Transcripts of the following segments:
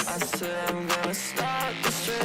I said I'm gonna start the stream.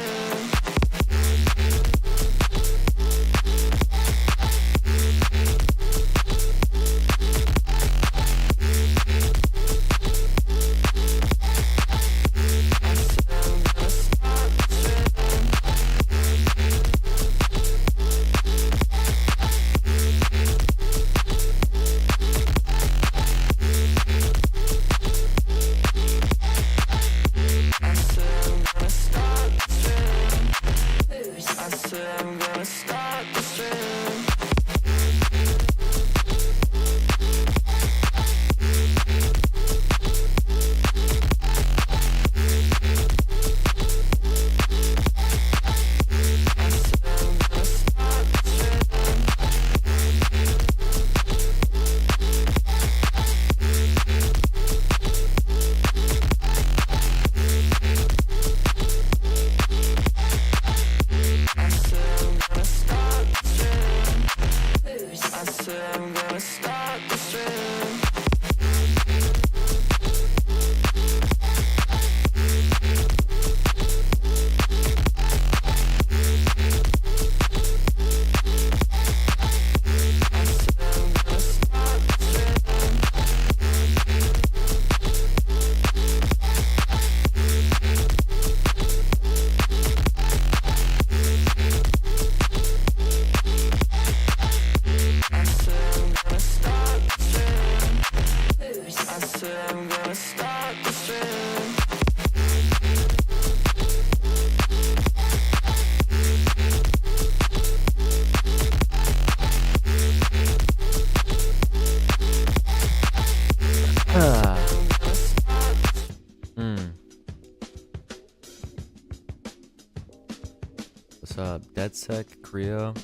What's up, DeadSec, Creo?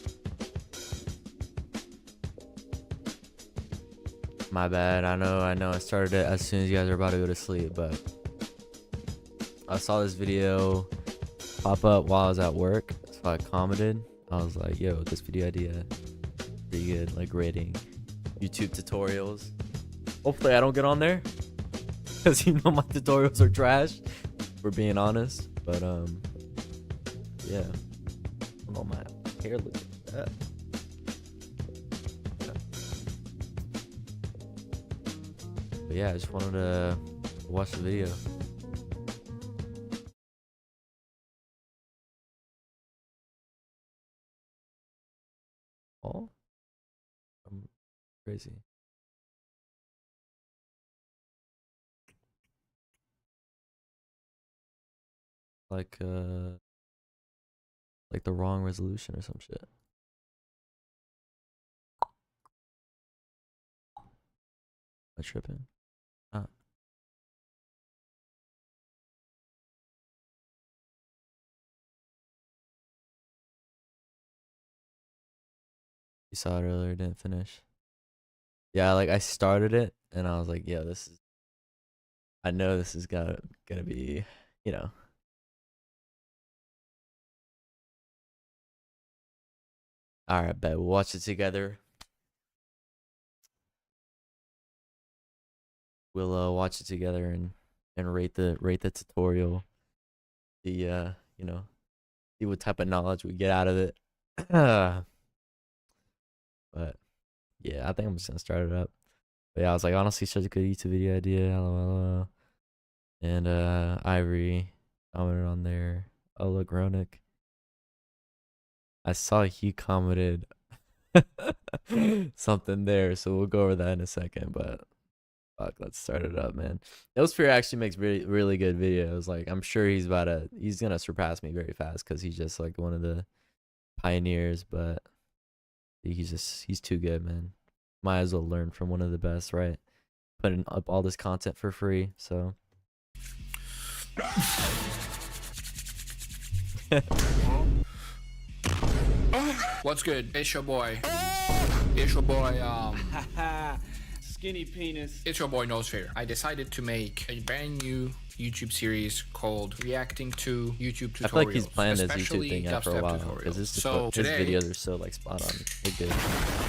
My bad. I know. I started it as soon as you guys are about to go to sleep, but I saw this video pop up while I was at work, so I commented. I was like, "Yo, this video idea, pretty good. Like rating YouTube tutorials. Hopefully, I don't get on there, because you know my tutorials are trash. For being honest, but yeah. Oh my hair looks like that. But yeah, I just wanted to watch the video. Oh, I'm crazy. Like the wrong resolution or some shit. Am I tripping? Ah. You saw it earlier, didn't finish. Yeah, like I started it and I was like, yeah, I know this is gonna be, you know. Alright, bet we'll watch it together. We'll watch it together and rate the tutorial. The you know, see what type of knowledge we get out of it. But yeah, I think I'm just gonna start it up. But yeah, I was like, honestly, such a good YouTube video idea. LOL. And Ivory commented on there. Oh look, Ronick. I saw he commented something there, so we'll go over that in a second. But fuck, let's start it up, man. Nospheres actually makes really good videos. Like I'm sure he's gonna surpass me very fast because he's just like one of the pioneers. But he's too good, man. Might as well learn from one of the best, right? Putting up all this content for free, so. What's good? It's your boy. It's your boy, Skinny penis. It's your boy Nospheres. I decided to make a brand new YouTube series called Reacting to YouTube Tutorials. I feel like he's planned this YouTube thing out for a while because his videos are so like spot on. They're good.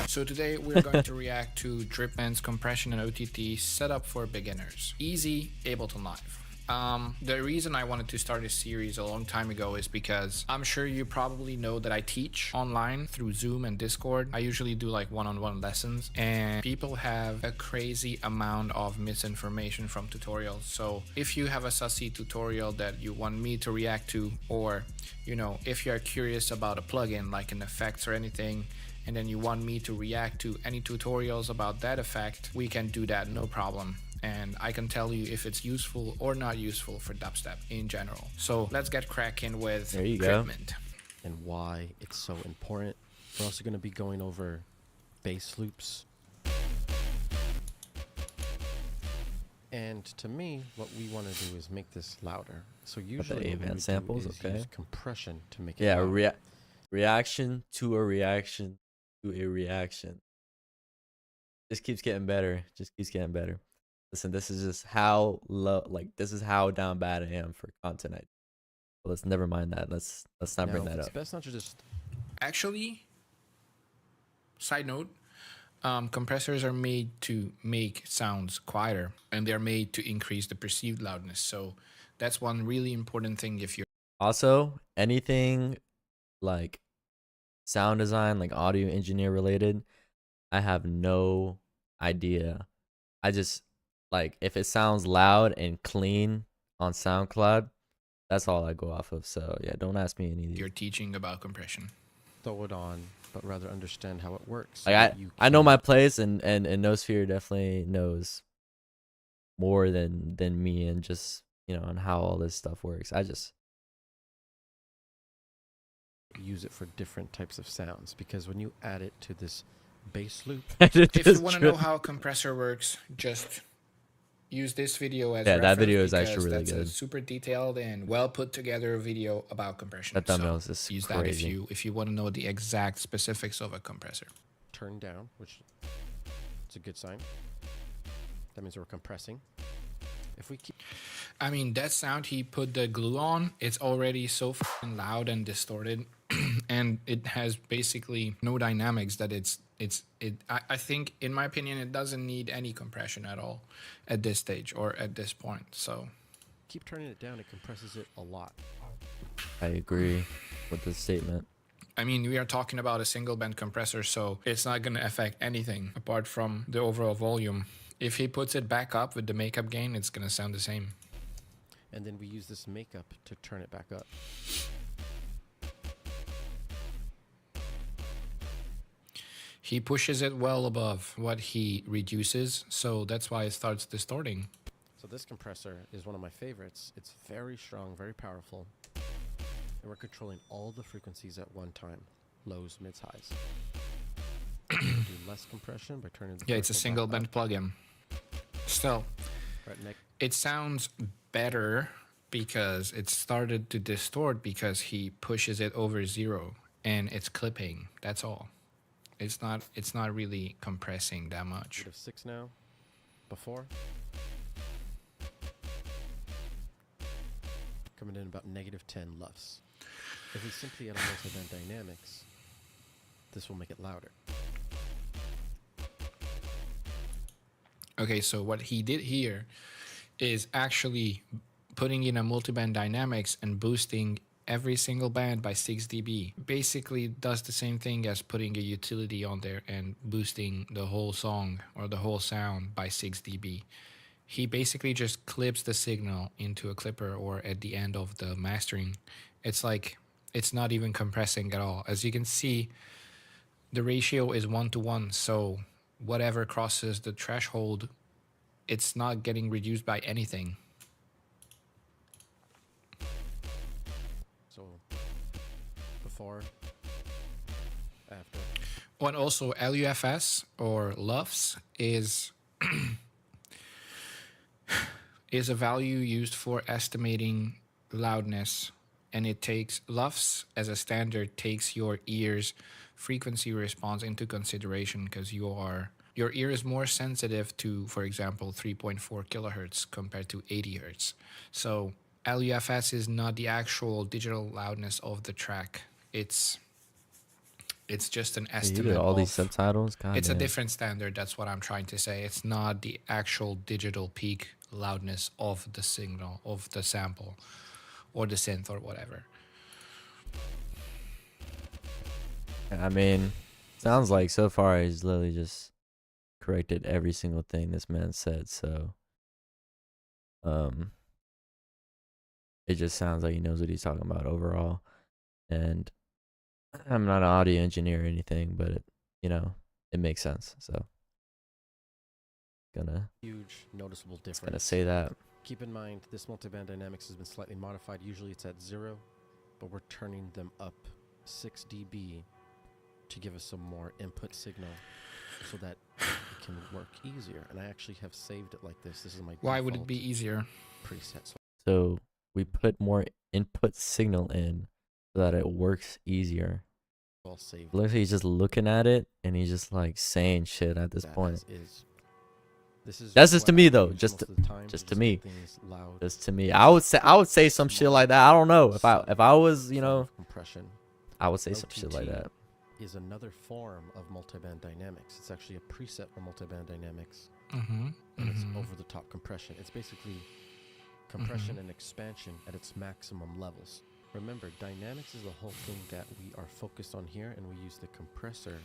So today we're going to react to Dripman's compression and OTT setup for beginners. Easy, Ableton Live. The reason I wanted to start a series a long time ago is because I'm sure you probably know that I teach online through Zoom and Discord. I usually do like one-on-one lessons, and people have a crazy amount of misinformation from tutorials. So if you have a sussy tutorial that you want me to react to, or you know, if you're curious about a plugin like an effects or anything, and then you want me to react to any tutorials about that effect, we can do that, no problem. And I can tell you if it's useful or not useful for dubstep in general. So let's get cracking with There you go. treatment. And why it's so important. We're also going to be going over bass loops. And to me, what we want to do is make this louder. So usually what we Avant would samples, do is okay. use compression to make it Yeah, louder. reaction to a reaction to a reaction. Just keeps getting better. Just keeps getting better. Listen, this is just how low, like this is how down bad I am for content. But let's never mind that. Let's not bring Now, that it's up. best not to just Actually, side note, compressors are made to make sounds quieter, and they're made to increase the perceived loudness. So that's one really important thing if you're Also, anything like sound design, like audio engineer related, I have no idea. I just like if it sounds loud and clean on SoundCloud, that's all I go off of. So yeah, don't ask me any of these. teaching about compression. throw it on, but rather understand how it works. Like that you I know can- my place, and Nosphere definitely knows more than me, and just you know, on how all this stuff works. I just use it for different types of sounds, because when you add it to this bass loop, If you want to know how a compressor works, just use this video as Yeah, that reference video is because actually really that's a good. super detailed and well put together video about compression. That thumbnail is just use crazy. that if you want to know the exact specifics of a compressor. turn down, which is a good sign. That means we're compressing. If we keep I mean, that sound he put the glue on, it's already so fucking loud and distorted, and it has basically no dynamics that I think, in my opinion, it doesn't need any compression at all at this stage or at this point. So turning it down, it compresses it a lot. I agree with this statement. I mean, we are talking about a single band compressor, so it's not going to affect anything apart from the overall volume. If he puts it back up with the makeup gain, it's going to sound the same. And then we use this makeup to turn it back up. He pushes it well above what he reduces, so that's why it starts distorting. So this compressor is one of my favorites. It's very strong, very powerful. And we're controlling all the frequencies at one time. Lows, mids, highs. Do less compression by turning the Yeah, it's a crystal single back band plugin. Still, up. Right, it sounds better because it started to distort because he pushes it over 0 and it's clipping. That's all. It's not really compressing that much. -6 now. Before. Coming in about -10 LUFS. If we simply add a multi-band dynamics, this will make it louder. Okay, so what he did here is actually putting in a multiband dynamics and boosting every single band by 6 dB. Basically does the same thing as putting a utility on there and boosting the whole song or the whole sound by 6 dB. He basically just clips the signal into a clipper or at the end of the mastering. It's like, it's not even compressing at all. As you can see, the ratio is 1:1, so whatever crosses the threshold, it's not getting reduced by anything. So before, after. Oh, and also LUFS or LUFS is is a value used for estimating loudness, and it takes LUFS as a standard takes your ear's frequency response into consideration because your ear is more sensitive to, for example, 3.4 kilohertz compared to 80 hertz. So LUFS is not the actual digital loudness of the track. It's just an You estimate. did all these of- subtitles. God it's a damn. different standard. That's what I'm trying to say. It's not the actual digital peak loudness of the signal, of the sample, or the synth, or whatever. I mean, sounds like so far he's literally just corrected every single thing this man said. So, it just sounds like he knows what he's talking about overall. And I'm not an audio engineer or anything, but it makes sense. So, gonna Huge noticeable difference. gonna say that. Keep in mind, this multiband dynamics has been slightly modified. Usually it's at 0, but we're turning them up 6 dB to give us some more input signal so that it can work easier. And I actually have saved it like this. This is my Why would it default be easier? preset. So we put more input signal in so that it works easier. All saved. Literally, he's just looking at it and he's just like saying shit at this that point. as is. This is That's just to what me I though. use Just most of the time just to to me. make things loud. Just to me, I would say some shit like that. I don't know if I was form of compression. I would say some shit like OTT that. is another form of multiband dynamics. It's actually a preset for multiband dynamics, Mm-hmm. and it's over-the-top compression. It's basically compression Mm-hmm. and expansion at its maximum levels. Remember, dynamics is the whole thing that we are focused on here, and we use the compressor.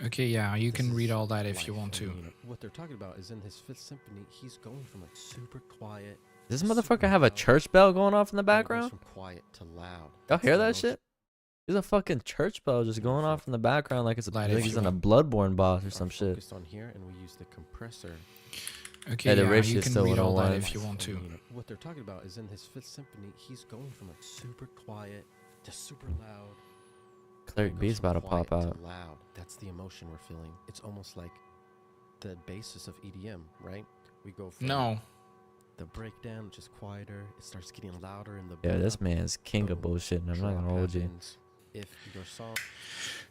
Okay, yeah, you This can read is all that if you life. want to. And, what they're talking about is in his Fifth Symphony, he's going from like super quiet. Does this super motherfucker have a loud, church bell going off in the and it goes background? from quiet to loud. Y'all That's hear the that emotion. shit? There's a fucking church bell just going off in the background like it's Light like if he's you on a want. Bloodborne boss or We some are shit. focused on here, and we use the compressor. Okay, Yeah, the yeah, rich you is can still read all that 101. if you want to. And, what they're talking about is in his Fifth Symphony, he's going from like super quiet to super loud. Cleric It goes B's from about to pop quiet out. to loud. That's the emotion we're feeling. It's almost like the basis of EDM, right? We go from No, the breakdown, which is quieter. It starts getting louder in the Yeah, this build-up. man's king of Boom. bullshit, and I'm not Drop gonna hold you. happens. If your song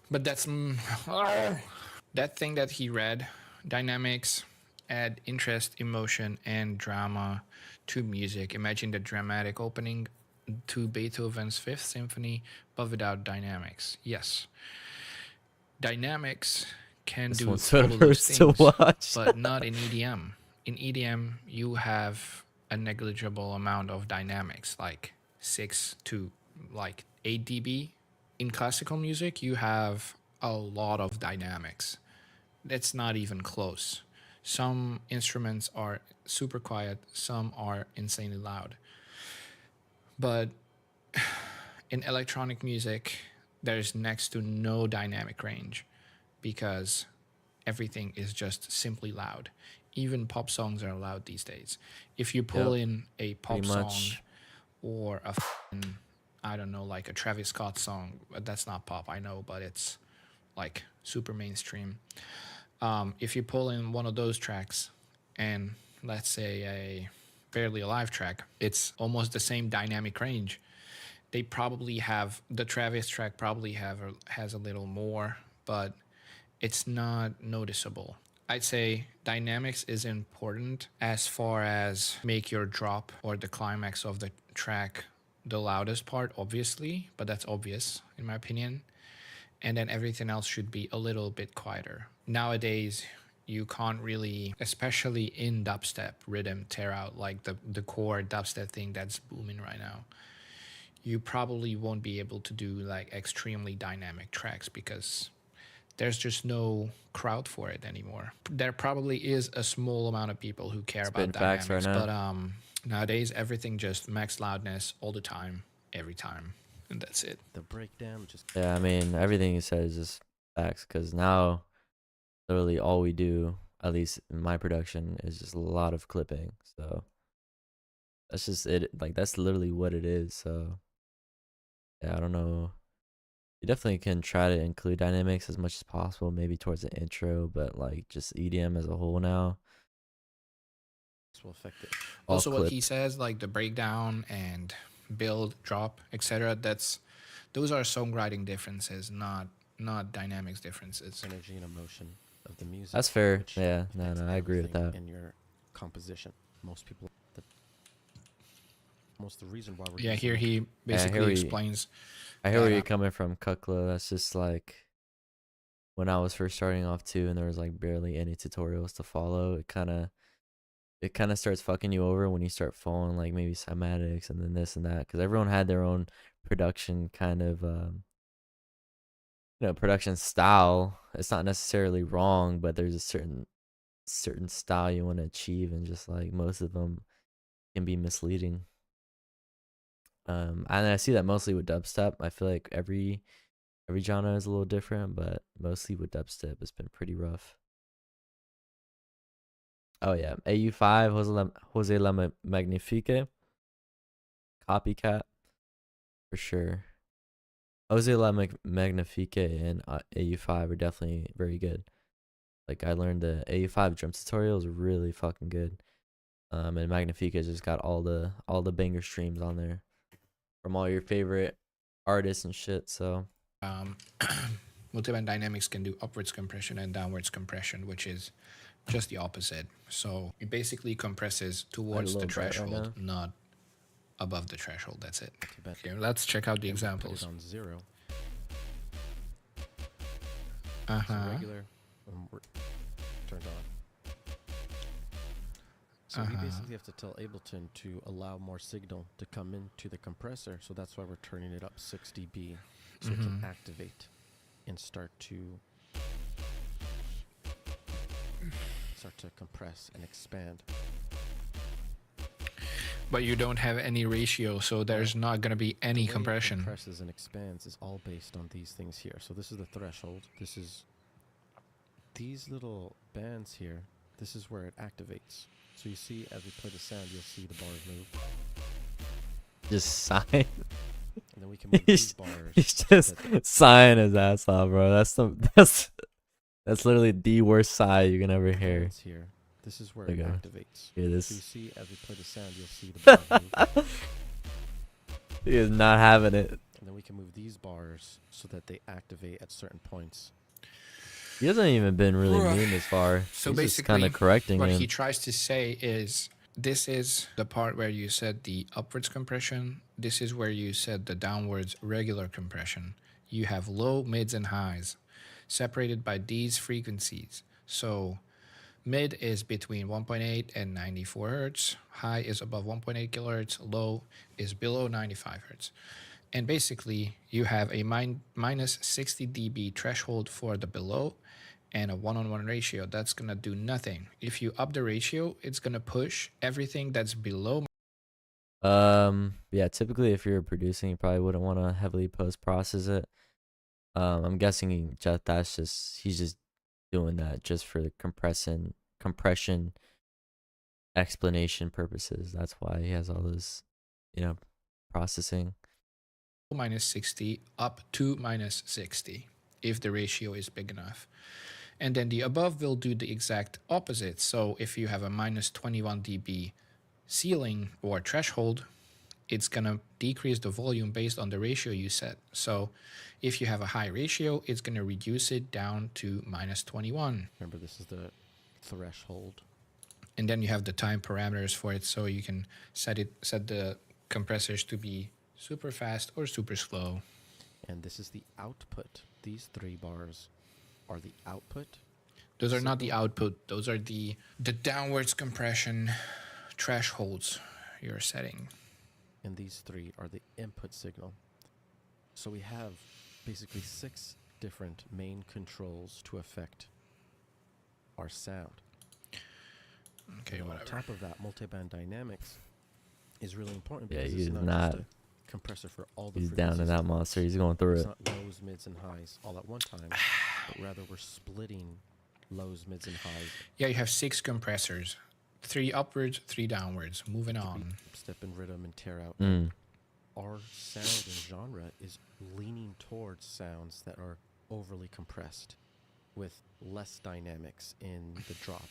but that's that thing that he read. Dynamics add interest, emotion, and drama to music. Imagine the dramatic opening to Beethoven's Fifth Symphony, but without dynamics. Yes, dynamics can This do one's all so of those hurts to things, watch. but not in EDM. In EDM, you have a negligible amount of dynamics, like 6 to like 8 dB. In classical music, you have a lot of dynamics. It's not even close. Some instruments are super quiet, some are insanely loud. But in electronic music, there's next to no dynamic range because everything is just simply loud. Even pop songs are loud these days. If you pull Yep, in a pop pretty song much. or I don't know, like a Travis Scott song, that's not pop, I know, but it's like super mainstream. If you pull in one of those tracks and let's say a Barely Alive track, it's almost the same dynamic range. They probably have the Travis track probably has a little more, but it's not noticeable. I'd say dynamics is important as far as make your drop or the climax of the track the loudest part, obviously, but that's obvious in my opinion. And then everything else should be a little bit quieter. Nowadays, you can't really, especially in dubstep, rhythm tear out like the core dubstep thing that's booming right now. You probably won't be able to do like extremely dynamic tracks because there's just no crowd for it anymore. There probably is a small amount of people who care Spitting about facts right dynamics, now. but nowadays everything just max loudness all the time, every time, and that's it. the breakdown, which is Yeah, I mean everything you said is just facts. Cause now, literally all we do, at least in my production, is just a lot of clipping. So that's just it. Like that's literally what it is. So yeah, I don't know. You definitely can try to include dynamics as much as possible, maybe towards the intro, but like just EDM as a whole now. will affect it. All Also what he clipped. says, like the breakdown and build, drop, etc., those are songwriting differences, not dynamics differences. Energy and emotion of the music. That's fair. which Yeah, no, affects I agree with everything that. in your composition. Most people, the reason why we're Yeah, using here he Yeah, basically here we- explains I hear where that, you're coming from, Kukla. That's just like when I was first starting off too, and there was like barely any tutorials to follow. It kind of it kind of starts fucking you over when you start following like maybe cymatics and then this and that, because everyone had their own production kind of production style. It's not necessarily wrong, but there's a certain style you want to achieve, and just like most of them can be misleading. And I see that mostly with dubstep. I feel like every genre is a little different, but mostly with dubstep it's been pretty rough. Oh yeah, AU5, Jose La Magnifique, copycat for sure. Jose La Magnifique and AU5 are definitely very good. Like I learned the AU5 drum tutorial is really fucking good. And Magnifique just got all the banger streams on there from all your favorite artists and shit. So Multiband dynamics can do upwards compression and downwards compression, which is just the opposite. So it basically compresses towards the threshold, not above the threshold. That's it. Okay, let's check out the examples. Put it on 0. Uh So huh. regular turned on. So we basically have to tell Ableton to allow more signal to come into the compressor. So that's why we're turning it up 6 dB so it can activate and start to compress and expand. But you don't have any ratio, so there's not going to be any The way it compression. compresses and expands is all based on these things here. So this is the threshold. This is these little bands here. This is where it activates. So you see, as we play the sound, you'll see the bars move. just sign. And then we can move these bars. He's just sighing his ass off, bro. That's literally the worst sigh you can ever hear. Here. This is where Okay. it activates. Hear this? So you see, as we play the sound, you'll see the bars move. He is not having it. And then we can move these bars so that they activate at certain points. He hasn't even been really mean this far. So He's basically, kind of correcting what him. he tries to say is, this is the part where you said the upwards compression. This is where you said the downwards regular compression. You have low, mids, and highs separated by these frequencies. So mid is between 1.8 and 94 hertz. High is above 1.8 kilohertz. Low is below 95 hertz. And basically, you have a minus 60 dB threshold for the below and a 1-on-1 ratio. That's going to do nothing. If you up the ratio, it's going to push everything that's below. Yeah, typically if you're producing, you probably wouldn't want to heavily post-process it. I'm guessing he's just doing that just for the compression explanation purposes. That's why he has all this, processing. Minus 60 up to minus 60 if the ratio is big enough. And then the above will do the exact opposite. So if you have a minus 21 dB ceiling or threshold, it's going to decrease the volume based on the ratio you set. So if you have a high ratio, it's going to reduce it down to minus 21. Remember, this is the threshold. And then you have the time parameters for it, so you can set the compressors to be super fast or super slow. And this is the output. These 3 bars are the output. Those are not the output. Those are the downwards compression thresholds you're setting. And these 3 are the input signal. So we have basically 6 different main controls to affect our sound. Okay, and whatever. On top of that, multiband dynamics is really important Yeah, because he's it's not not. just a compressor for all the He's down in frequencies that at once. monster. He's going through It's it. not lows, mids, and highs all at one time, but rather we're splitting lows, mids, and highs. Yeah, you have 6 compressors. 3 upwards, 3 downwards. Moving on. Step in rhythm and tear out. Our sound and genre is leaning towards sounds that are overly compressed with less dynamics in the drop.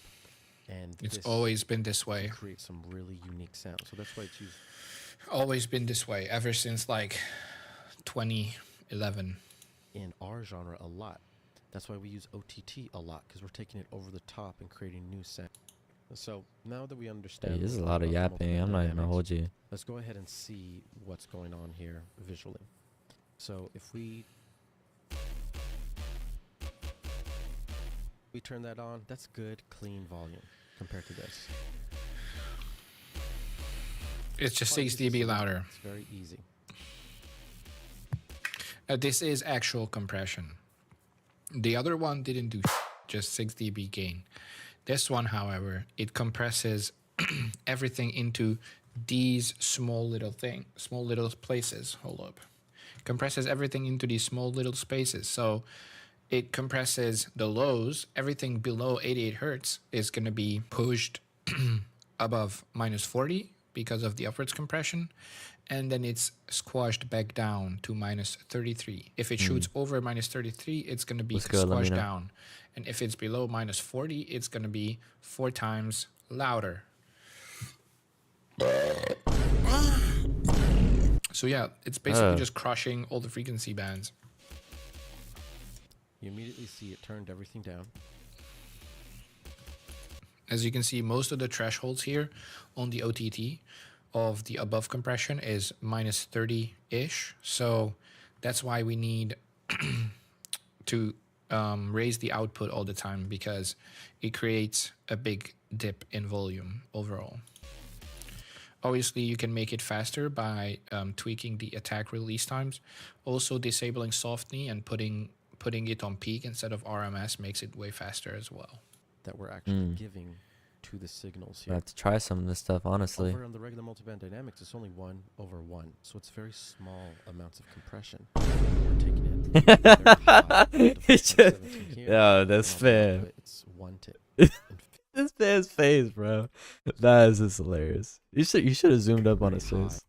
And It's this always been this can way. create some really unique sounds. So that's why it's used. Always been this way ever since like 2011. In our genre a lot. That's why we use OTT a lot, because we're taking it over the top and creating new sound. So now that we understand, Hey, this is a little lot of about yapping. multiband I'm not even gonna dynamics, hold you. let's go ahead and see what's going on here visually. So if we turn that on, that's good, clean volume compared to this. It's just Quite 6 easy to dB set up. louder. It's very easy. This is actual compression. The other one didn't do just 6 dB gain. This one, however, it compresses everything into these small little places. Hold up. Compresses everything into these small little spaces. So it compresses the lows. Everything below 88 hertz is going to be pushed above -40 because of the upwards compression. And then it's squashed back down to -33. If it shoots over -33, it's going to be What's good? Let me squashed know. down. And if it's below -40, it's going to be 4 times louder. So yeah, it's basically just crushing all the frequency bands. You immediately see it turned everything down. As you can see, most of the thresholds here on the OTT of the above compression is -30-ish. So that's why we need to raise the output all the time, because it creates a big dip in volume overall. Obviously, you can make it faster by tweaking the attack release times. Also, disabling softney and putting it on peak instead of RMS makes it way faster as well. That we're actually giving to the signals I here. have to try some of this stuff, honestly. Over on the regular multiband dynamics, it's only 1/1, so it's very small amounts of compression. We're taking it very high, up to It's 4.17 here, Yo, and this on the fan. output, it's 1 to This man's face, bro. That is just hilarious. You should have zoomed up on his Very face.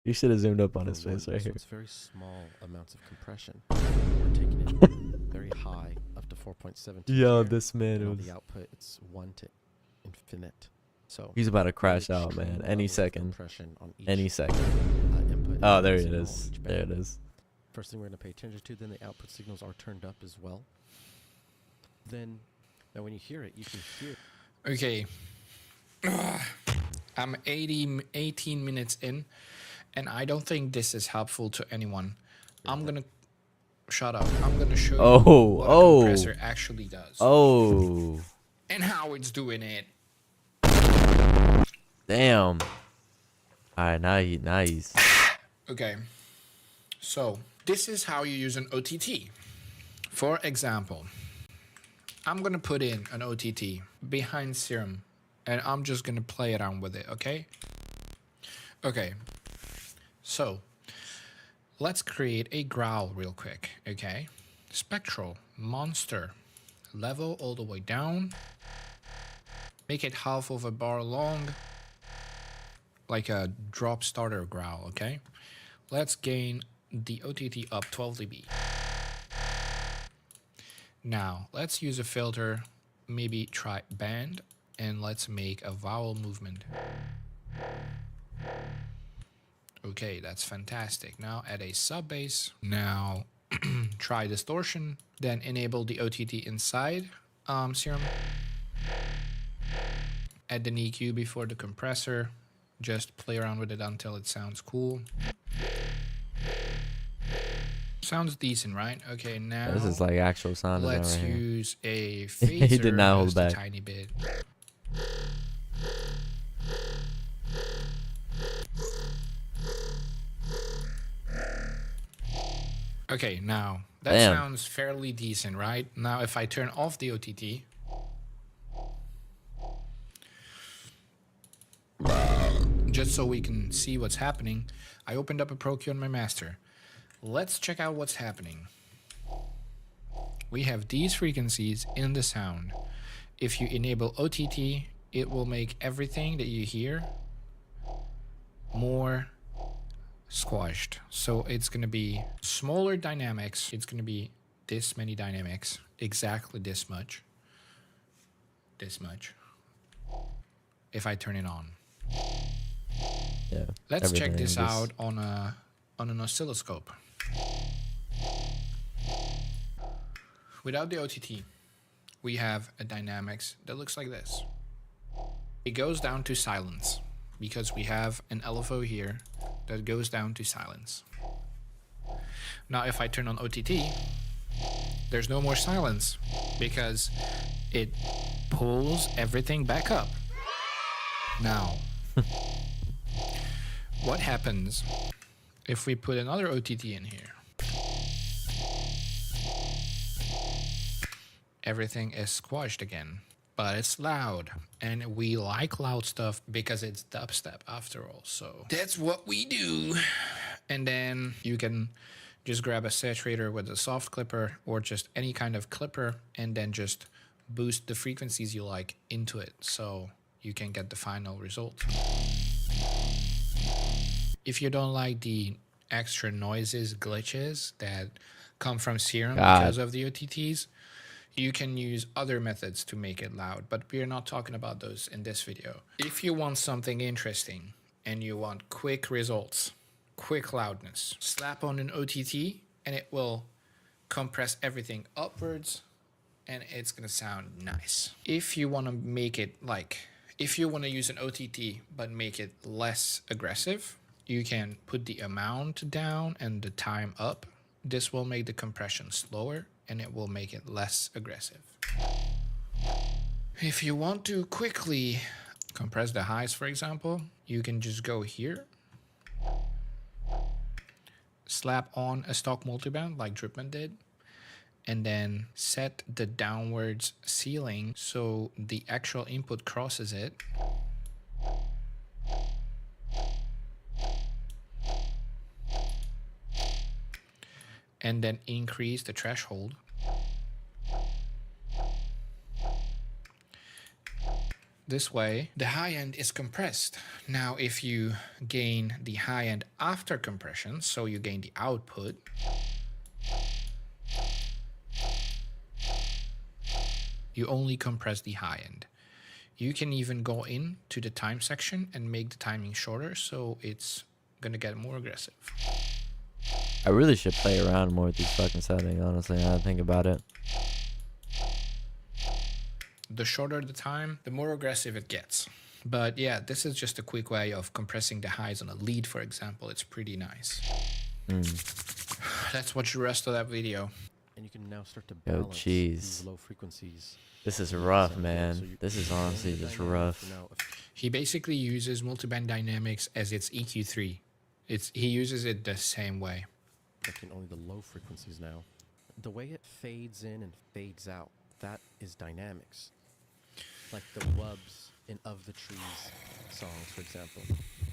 You should have zoomed up on his 1, face right so here. it's very small amounts of compression. We're taking it very high, up to 4.17 Yo, here, this man and on was. the output, it's 1 to infinite. So He's about to crash very out, extreme man. Any levels of second. compression on each, Any second. input Oh, and there it signal on is. each There it band. is. First thing we're going to pay attention to, then the output signals are turned up as well. Then, now when you hear it, you can hear. Okay. I'm 18 minutes in, and I don't think this is helpful to anyone. I'm gonna shut up. I'm gonna show you what a compressor actually does Oh. and how it's doing it. Damn. Alright, nice. Okay. So this is how you use an OTT. For example, I'm gonna put in an OTT behind Serum, and I'm just gonna play around with it, okay? Okay. So let's create a growl real quick, okay? Spectral, monster, level all the way down. Make it half of a bar long, like a drop starter growl, okay? Let's gain the OTT up 12 dB. Now, let's use a filter, maybe try band, and let's make a vowel movement. Okay, that's fantastic. Now add a sub bass. Now try distortion, then enable the OTT inside Serum. Add the EQ before the compressor. Just play around with it until it sounds cool. Sounds decent, right? Okay, now This is like actual sound design let's right here. use a phaser. He did not hold just back. a tiny bit. Okay, now that Damn. sounds fairly decent, right? Now if I turn off the OTT, just so we can see what's happening, I opened up a Pro Q on my master. Let's check out what's happening. We have these frequencies in the sound. If you enable OTT, it will make everything that you hear more squashed. So it's going to be smaller dynamics. It's going to be this many dynamics, exactly this much. This much. If I turn it on. Yeah. Let's check everything this just- out on an oscilloscope. Without the OTT, we have a dynamics that looks like this. It goes down to silence because we have an LFO here that goes down to silence. Now if I turn on OTT, there's no more silence because it pulls everything back up. Now, What happens if we put another OTT in here? Everything is squashed again, but it's loud, and we like loud stuff because it's dubstep after all. So that's what we do. And then you can just grab a saturator with a soft clipper or just any kind of clipper and then just boost the frequencies you like into it so you can get the final result. If you don't like the extra noises, glitches that come from Serum because of the OTTs, you can use other methods to make it loud, but we're not talking about those in this video. If you want something interesting and you want quick results, quick loudness, slap on an OTT and it will compress everything upwards and it's gonna sound nice. If you wanna make it if you wanna use an OTT but make it less aggressive, you can put the amount down and the time up. This will make the compression slower and it will make it less aggressive. If you want to quickly compress the highs, for example, you can just go here, slap on a stock multiband like Dripman did, and then set the downwards ceiling so the actual input crosses it. And then increase the threshold. This way, the high end is compressed. Now, if you gain the high end after compression, so you gain the output, you only compress the high end. You can even go in to the time section and make the timing shorter, so it's gonna get more aggressive. I really should play around more with these fucking settings, honestly, now that I think about it. The shorter the time, the more aggressive it gets. But yeah, this is just a quick way of compressing the highs on a lead, for example. It's pretty nice. Let's watch the rest of that video. And you can now start to Yo, balance jeez. these low frequencies. This is rough, So man. you This is control honestly the just dynamic rough. now. He basically uses multiband dynamics as its EQ3. He uses it the same way. Affecting only the low frequencies now. The way it fades in and fades out, that is dynamics. Like the Wubs in Of the Trees songs, for example.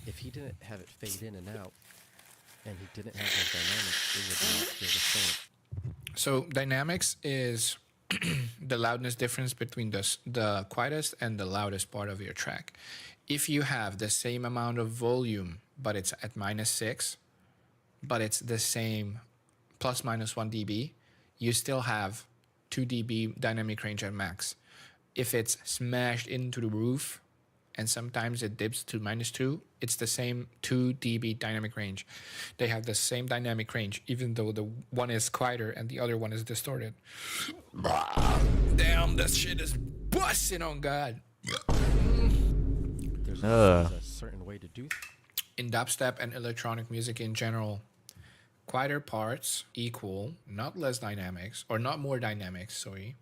If he didn't have it fade in and out, and he didn't have those dynamics, it would not feel the same. So dynamics is the loudness difference between the quietest and the loudest part of your track. If you have the same amount of volume, but it's at -6, but it's the same plus minus 1 dB, you still have 2 dB dynamic range at max. If it's smashed into the roof, and sometimes it dips to -2, it's the same 2 dB dynamic range. They have the same dynamic range, even though the one is quieter and the other one is distorted. Damn, that shit is busting on God. There's a certain way to do In dubstep and electronic music in general, quieter parts equal not less dynamics, or not more dynamics, sorry.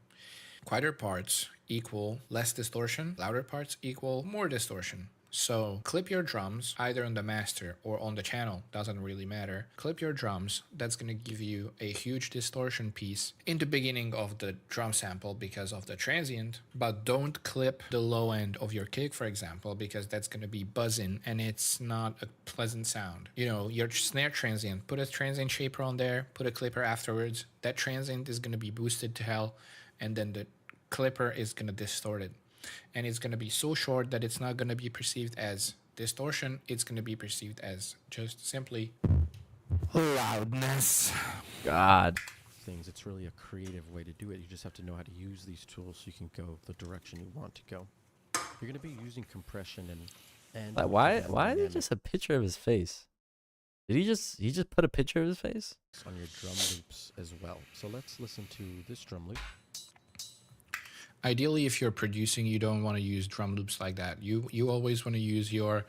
Quieter parts equal less distortion, louder parts equal more distortion. So clip your drums either on the master or on the channel, doesn't really matter. Clip your drums, that's gonna give you a huge distortion piece in the beginning of the drum sample because of the transient, but don't clip the low end of your kick, for example, because that's gonna be buzzing and it's not a pleasant sound. You know, your snare transient, put a transient shaper on there, put a clipper afterwards, that transient is gonna be boosted to hell, and then the clipper is gonna distort it. And it's going to be so short that it's not going to be perceived as distortion. It's going to be perceived as just simply loudness. God. things. It's really a creative way to do it. You just have to know how to use these tools so you can go the direction you want to go. You're going to be using compression and Like, why is it just a picture of his face? Did he just put a picture of his face? on your drum loops as well. So let's listen to this drum loop. Ideally, if you're producing, you don't want to use drum loops like that. You always want to use your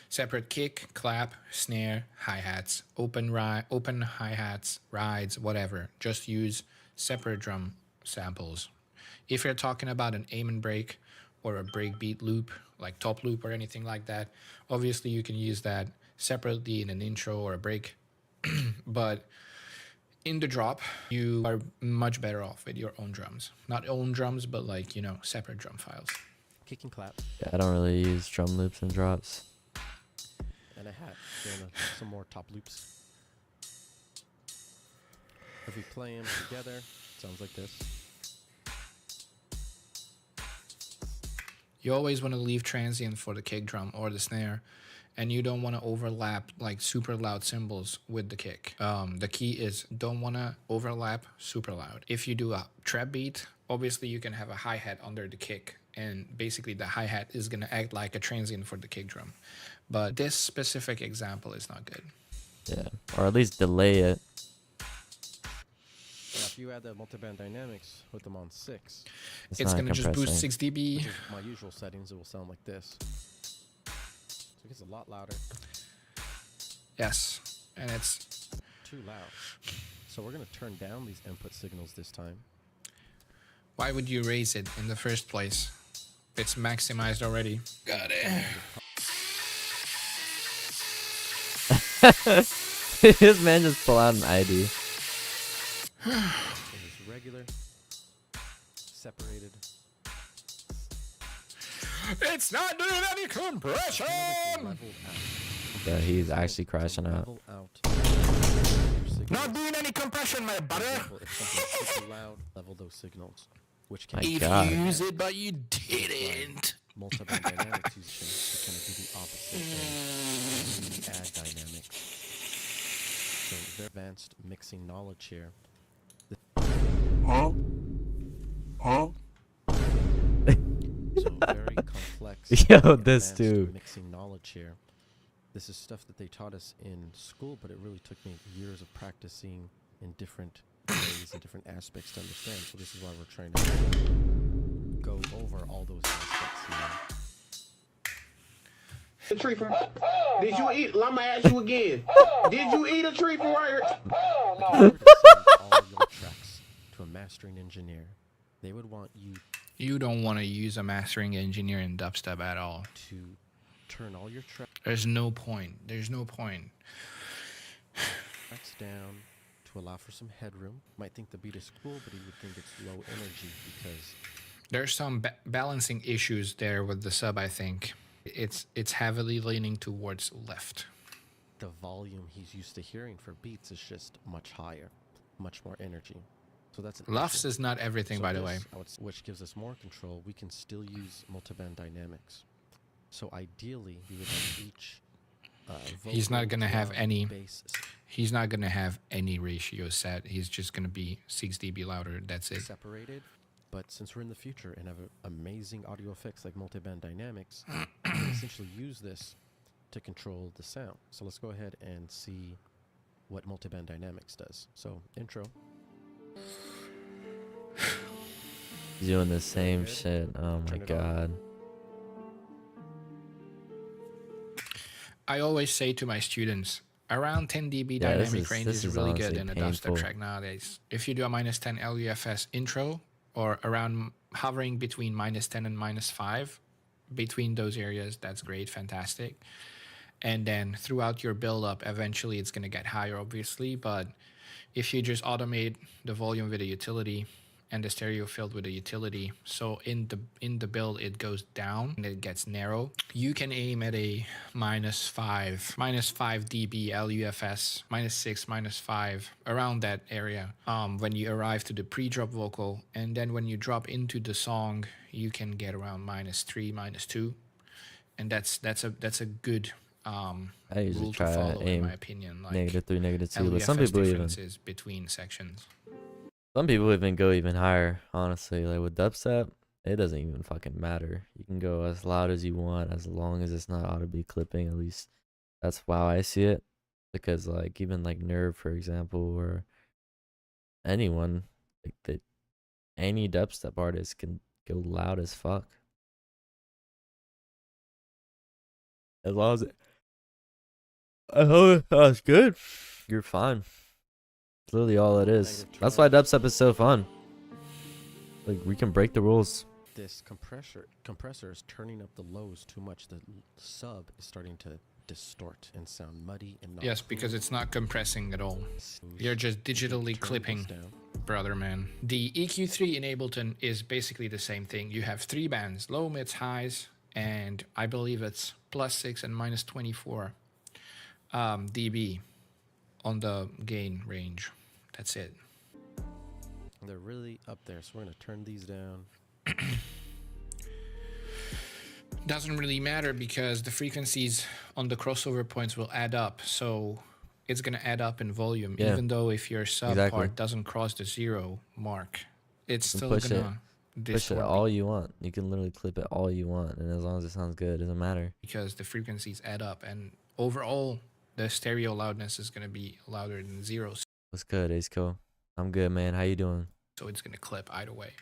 separate kick, clap, snare, hi-hats, open hi-hats, rides, whatever. Just use separate drum samples. If you're talking about an aim and break or a breakbeat loop, like top loop or anything like that, obviously you can use that separately in an intro or a break. But in the drop, you are much better off with your own drums. Not own drums, but like, you know, separate drum files. Kick and clap Yeah, I don't really use drum loops and drops. and a hat. Then some more top loops. If we play them together, it sounds like this. You always want to leave transient for the kick drum or the snare, and you don't want to overlap like super loud cymbals with the kick. The key is don't want to overlap super loud. If you do a trap beat, obviously you can have a hi-hat under the kick, and basically the hi-hat is going to act like a transient for the kick drum. But this specific example is not good. Yeah, or at least delay it. Now, if you add the multiband dynamics with them on 6, It's It's not going to just boost compressing. 6 dB. which is my usual settings, it will sound like this. So it gets a lot louder. Yes, and it's Too loud. So we're going to turn down these input signals this time. why would you raise it in the first place? It's maximized already. Got it. This man just pull out an ID. So just regular, separated. It's not doing any compression. Leveled out. Yeah, he's actually crashing out. Level out. Your signals. Not doing any compression, my For butter. example, if something's super loud, level those signals, which can My If God. you use it, but you didn't. multiband dynamics usage to kind of do the opposite and really add dynamics. So very advanced mixing knowledge here. So very complex. Yo, very this advanced dude. Mixing knowledge here. This is stuff that they taught us in school, but it really took me years of practicing in different ways and different aspects to understand. So this is why we're trying to go over all those aspects here. A tree from. Did you eat? I'ma ask you again. Did you eat a tree from right here? If you were to send all your tracks to a mastering engineer, they would want you You don't want to use a mastering engineer in dubstep at all. to turn all your There's no point. There's no point. tracks down to allow for some headroom. Might think the beat is cool, but he would think it's low energy because There's some balancing issues there with the sub, I think. It's heavily leaning towards left. the volume he's used to hearing for beats is just much higher, much more energy. So that's an Lufts issue. is not everything, So by the way. this, which gives us more control. We can still use multiband dynamics. So ideally, we would have each. He's not vocal, gonna have drum, any- bass. He's not going to have any ratio set. He's just going to be 6 dB louder. That's it. Separated. But since we're in the future and have amazing audio effects like multiband dynamics, we can essentially use this to control the sound. So let's go ahead and see what multiband dynamics does. So intro. He's doing the same good. shit. Oh my Turn it on. God. I always say to my students, around 10 dB Yeah, this dynamic is- range this is is really good honestly in a painful. dubstep track nowadays. If you do a minus 10 LUFS intro or around hovering between minus 10 and minus 5, between those areas, that's great, fantastic. And then throughout your build-up, eventually it's going to get higher, obviously. But if you just automate the volume with a utility and the stereo field with a utility, so in the build it goes down and it gets narrow, you can aim at a minus 5 dB LUFS, minus 6, minus 5, around that area when you arrive to the pre-drop vocal. And then when you drop into the song, you can get around minus 3, minus 2, and that's a good I usually rule to try follow, to in aim my opinion. Like -3, -2, but some LUFS people even differences between sections. go even higher. Honestly, like with dubstep, it doesn't even fucking matter. You can go as loud as you want as long as it's not audibly clipping. At least that's how I see it. Because like even like Nerve, for example, or anyone like that, any dubstep artist can go loud as fuck. As long as that's good, you're fine. It's literally all it is. That's why dubstep is so fun. Like we can break the rules. This compressor is turning up the lows too much. The sub is starting to distort and sound muddy and not Yes, because it's not compressing at all. You're just digitally clipping, brother man. The EQ3 in Ableton is basically the same thing. You have 3 bands, low, mids, highs, and I believe it's +6 and -24 dB on the gain range. That's it. They're really up there, so we're gonna turn these down. Doesn't really matter because the frequencies on the crossover points will add up. So it's going to add up in volume, Yeah, even though if your sub exactly. part doesn't cross the 0 mark, it's You still can going to push it distort all you want. You can literally clip it all you want, and as long as it sounds good, it doesn't matter. because the frequencies add up, and overall the stereo loudness is going to be louder than 0. What's good, Ace Co? I'm good, man. How you doing? So it's going to clip either way.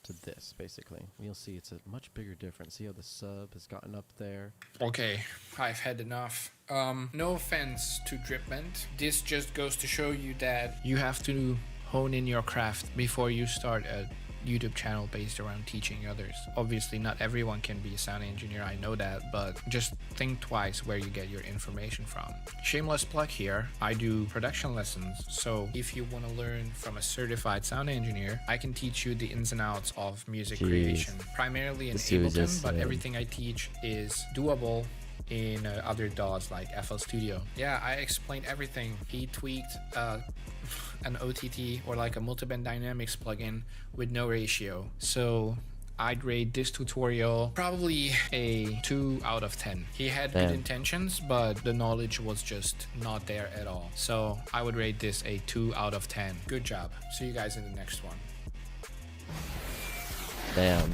To this, basically. You'll see it's a much bigger difference. See how the sub has gotten up there? Okay, I've had enough. No offense to Dripment. This just goes to show you that you have to hone in your craft before you start a YouTube channel based around teaching others. Obviously, not everyone can be a sound engineer, I know that, but just think twice where you get your information from. Shameless plug here, I do production lessons, so if you want to learn from a certified sound engineer, I can teach you the ins and outs of music creation, primarily in This dude Ableton, just but said- everything I teach is doable in other DAWs like FL Studio. Yeah, I explained everything. He tweaked an OTT or like a multiband dynamics plugin with no ratio. So I'd rate this tutorial probably a 2 out of 10. He had good intentions, but the knowledge was just not there at all. So I would rate this a 2 out of 10. Good job. See you guys in the next one. Damn.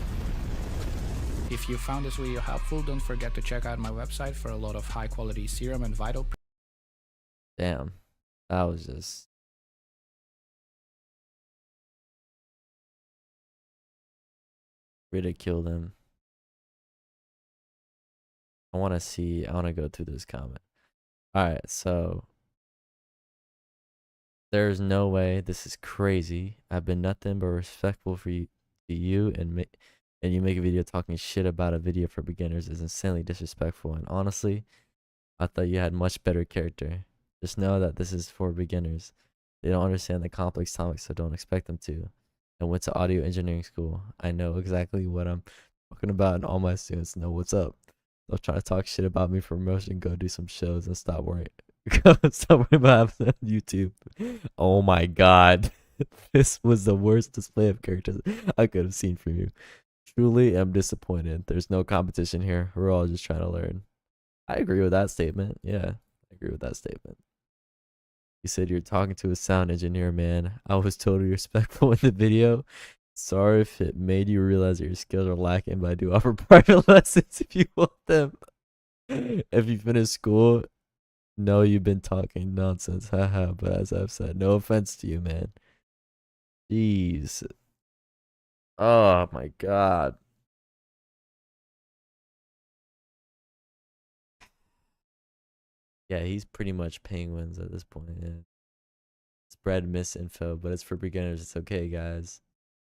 If you found this video helpful, don't forget to check out my website for a lot of high quality Serum and Vital. Damn. That was just... ridicule them. I want to go through this comment. Alright, so... there's no way. This is crazy. I've been nothing but respectful for you, to you, and you make a video talking shit about a video for beginners is insanely disrespectful. And honestly, I thought you had much better character. Just know that this is for beginners. They don't understand the complex topics, so don't expect them to. I went to audio engineering school. I know exactly what I'm talking about, and all my students know what's up. Don't try to talk shit about me for promotion. Go do some shows and stop worrying. Stop worrying about having on YouTube. Oh my god. This was the worst display of characters I could have seen from you. Truly am disappointed. There's no competition here. We're all just trying to learn. I agree with that statement. Yeah, I agree with that statement. You said you're talking to a sound engineer, man. I was totally respectful in the video. Sorry if it made you realize that your skills are lacking, but I do offer private lessons if you want them. If you finish school, know you've been talking nonsense. Haha, but as I've said, no offense to you, man. Jeez. Oh my god. Yeah, he's pretty much penguins at this point. Yeah. Spread misinfo, but it's for beginners. It's okay, guys.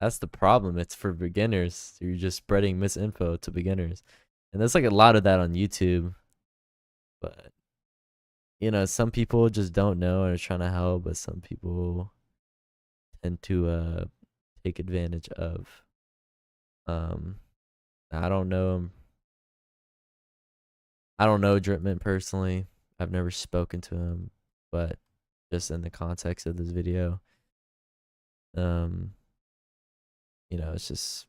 That's the problem. It's for beginners. You're just spreading misinfo to beginners. And there's like a lot of that on YouTube. But, you know, some people just don't know and are trying to help, but some people tend to take advantage of. I don't know him. I don't know Dripman personally. I've never spoken to him, but just in the context of this video, you know, it's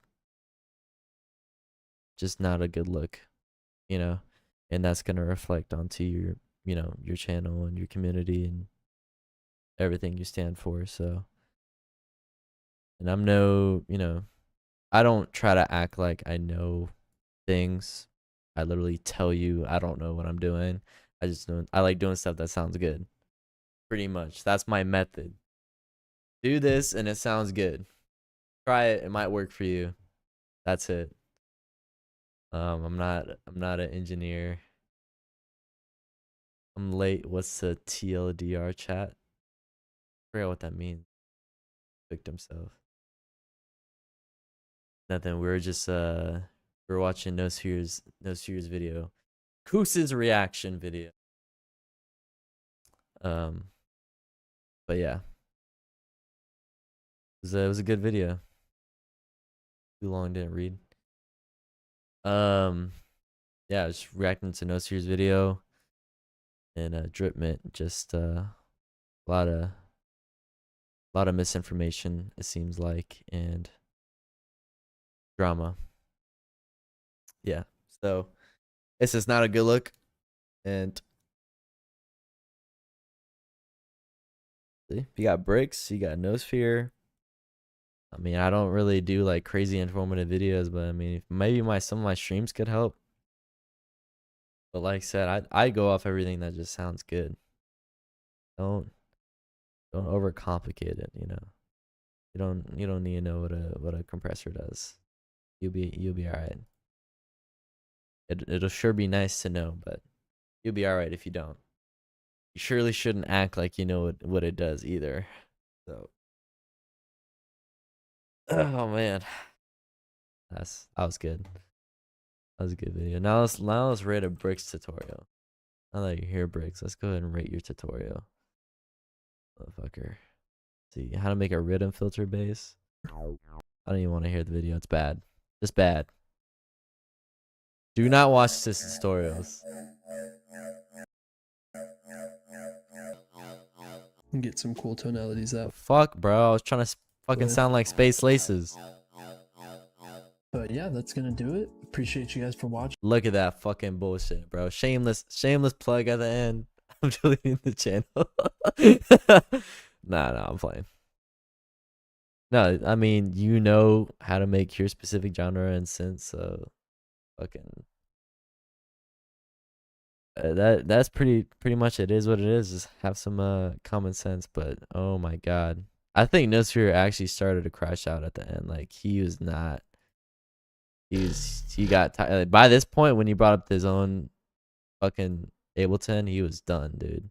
just not a good look, you know, and that's gonna reflect onto your, you know, your channel and your community and everything you stand for. So, and I'm no, you know, I don't try to act like I know things. I literally tell you I don't know what I'm doing. I like doing stuff that sounds good. Pretty much. That's my method. Do this and it sounds good. Try it, it might work for you. That's it. I'm not an engineer. I'm late. What's the TLDR chat? I forget what that means. Victim self. Nothing. We were just we were watching Nospheres video. Koos's reaction video. But yeah, it was a good video. Too long, didn't read. Yeah, I was reacting to Nospheres video and Drip Mint. Just a lot of misinformation, it seems like, and drama. Yeah, so this is not a good look, and see, you got Bricks, you got Nosphere. I mean, I don't really do like crazy informative videos, but I mean, maybe some of my streams could help. But like I said, I go off everything that just sounds good. Don't overcomplicate it, you know. You don't need to know what a compressor does. You'll be all right. It'll sure be nice to know, but you'll be all right if you don't. You surely shouldn't act like you know what it does either. So, oh man, that was good. That was a good video. Now let's rate a bricks tutorial. Now that you're here, bricks, let's go ahead and rate your tutorial. Motherfucker. See how to make a rhythm filter base. I don't even want to hear the video. It's bad. Just bad. Do not watch this tutorials. And get some cool tonalities out. Fuck, bro. I was trying to fucking sound like Space Laces. But yeah, that's gonna do it. Appreciate you guys for watching. Look at that fucking bullshit, bro. Shameless plug at the end. I'm deleting the channel. Nah, I'm playing. No, I mean, you know how to make your specific genre and synth, so fucking that's pretty much it is what it is. Just have some common sense, but oh my god. I think Nosphere actually started to crash out at the end. Like he was not he got tired. By this point when he brought up his own fucking Ableton, he was done, dude.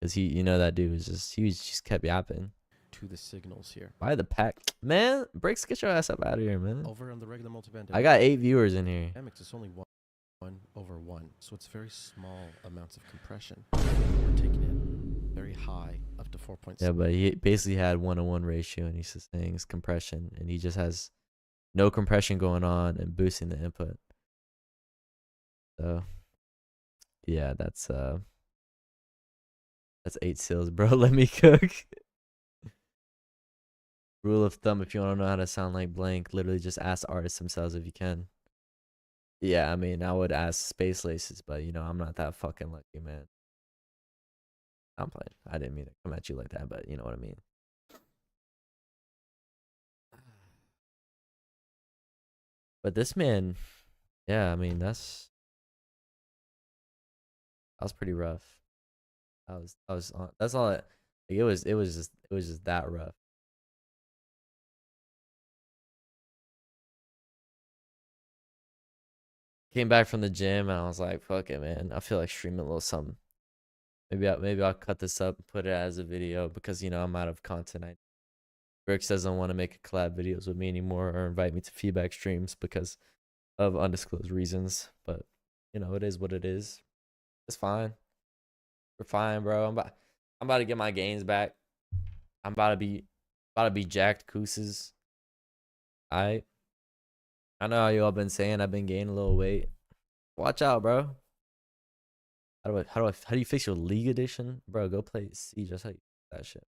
Cause that dude was just kept yapping. To the signals here. Why the pack? Man, Bricks, get your ass up out of here, man. Over on the regular multiband. I got 8 viewers in here. Dynamics is only 1/1, so it's very small amounts of compression. We're taking it very high, up to 4.7. Yeah, but he basically had 1-to-1 ratio, and he's just saying it's compression, and he just has no compression going on and boosting the input. So, yeah, that's 8 seals, bro. Let me cook. Rule of thumb: if you want to know how to sound like blank, literally just ask artists themselves if you can. Yeah, I mean, I would ask Space Laces, but I'm not that fucking lucky, man. I'm playing. I didn't mean to come at you like that, but you know what I mean. But this man, yeah, I mean, that was pretty rough. That's all it was just that rough. Came back from the gym and I was like, fuck it, man. I feel like streaming a little something. Maybe I'll cut this up and put it as a video because I'm out of content. Bricks doesn't want to make collab videos with me anymore or invite me to feedback streams because of undisclosed reasons. But it is what it is. It's fine. We're fine, bro. I'm about to get my gains back. I'm about to be jacked Koos's. I know how you all been saying I've been gaining a little weight. Watch out, bro. How do you fix your League Edition? Bro, go play Siege. That's how you fix that shit.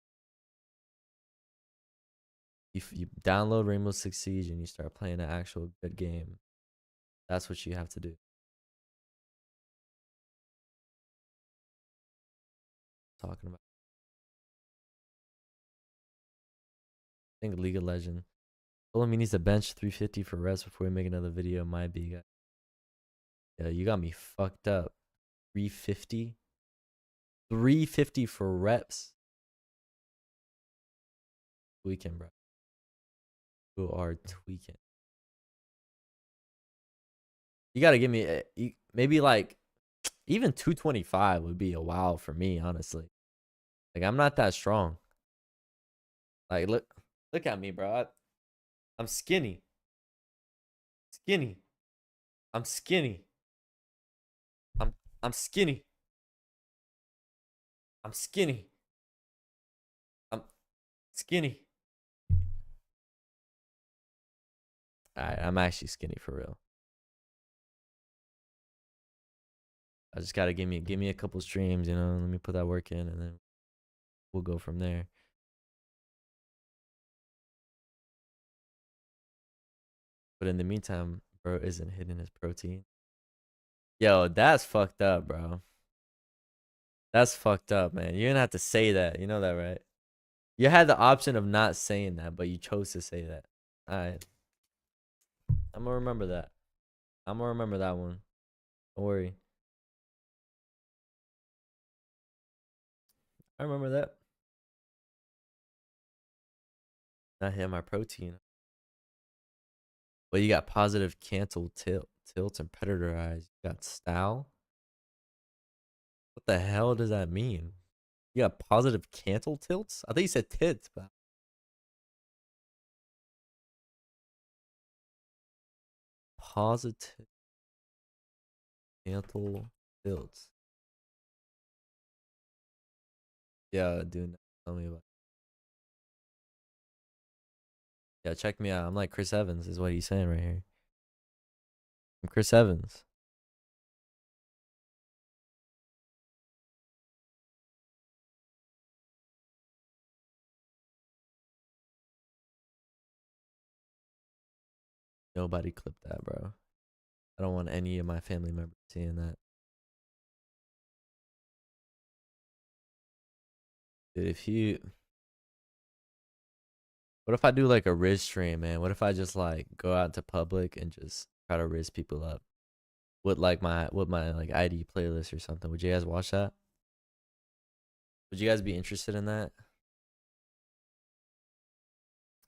You download Rainbow Six Siege and you start playing an actual good game. That's what you have to do. Talking about. I think League of Legends. Told him he needs to bench 350 for reps before we make another video. Might be. Yeah, you got me fucked up. 350? 350 for reps? Tweaking, bro. You are tweaking. You gotta give me maybe like even 225 would be a wow for me, honestly. Like I'm not that strong. Like look at me, bro. I'm skinny. I'm skinny. I'm skinny. I'm skinny. I'm skinny. Alright, I'm actually skinny for real. I just gotta give me a couple streams, you know. Let me put that work in, and then we'll go from there. But in the meantime, bro isn't hitting his protein. Yo, that's fucked up, bro. That's fucked up, man. You're gonna have to say that. You know that, right? You had the option of not saying that, but you chose to say that. Alright. I'm gonna remember that. I'm gonna remember that one. Don't worry. I remember that. Not hitting my protein. But you got positive cancel tilts and predator eyes. You got style. What the hell does that mean? You got positive cancel tilts? I think you said tits, but positive cancel tilts. Yeah, dude, tell me about it. Yeah, check me out. I'm like Chris Evans, is what he's saying right here. I'm Chris Evans. Nobody clipped that, bro. I don't want any of my family members seeing that. Dude, what if I do like a Riz stream, man? What if I just like go out into public and just try to Riz people up with my like ID playlist or something? Would you guys watch that? Would you guys be interested in that?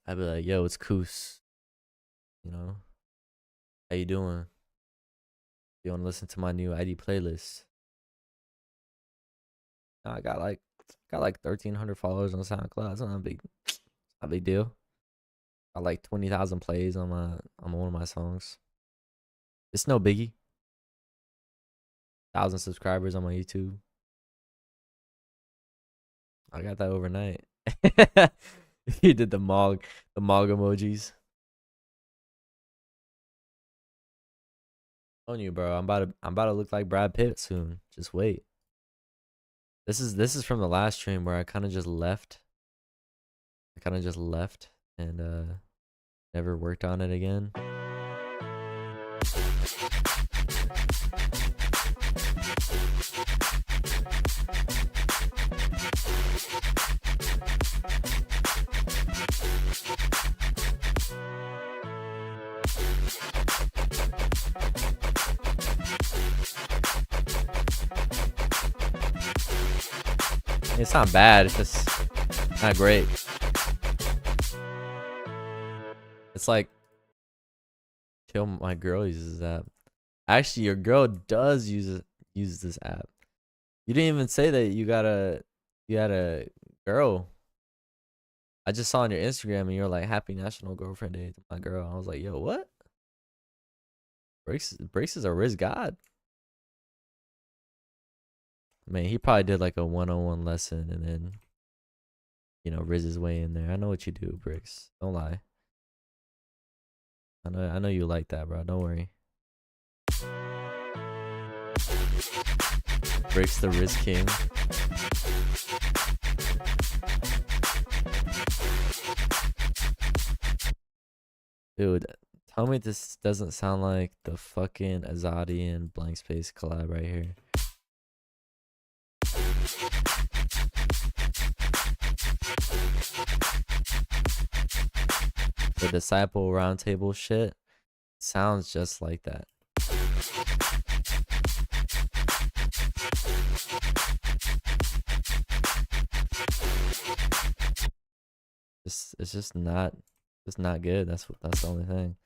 I'd be like, yo, it's Koos. You know? How you doing? You wanna listen to my new ID playlist? I got like 1,300 followers on SoundCloud. It's not a big deal. Got like 20,000 plays on one of my songs. It's no biggie. 1,000 subscribers on my YouTube. I got that overnight. You did the mog emojis. On you, bro. I'm about to look like Brad Pitt soon. Just wait. This is from the last stream where I kind of just left. And never worked on it again. It's not bad, it's just not great. It's like, till my girl uses that. Actually, your girl does use this app. You didn't even say that you had a girl. I just saw on your Instagram and you're like, Happy National Girlfriend Day to my girl. I was like, yo, what? Breaks is a Riz god. Man, he probably did like a 101 lesson and then, you know, Riz his way in there. I know what you do, Bricks. Don't lie. I know you like that, bro. Don't worry. Bricks the Riz King. Dude, tell me this doesn't sound like the fucking Azadi and Blank Space collab right here. The Disciple Roundtable shit sounds just like that. It's just not good. That's the only thing.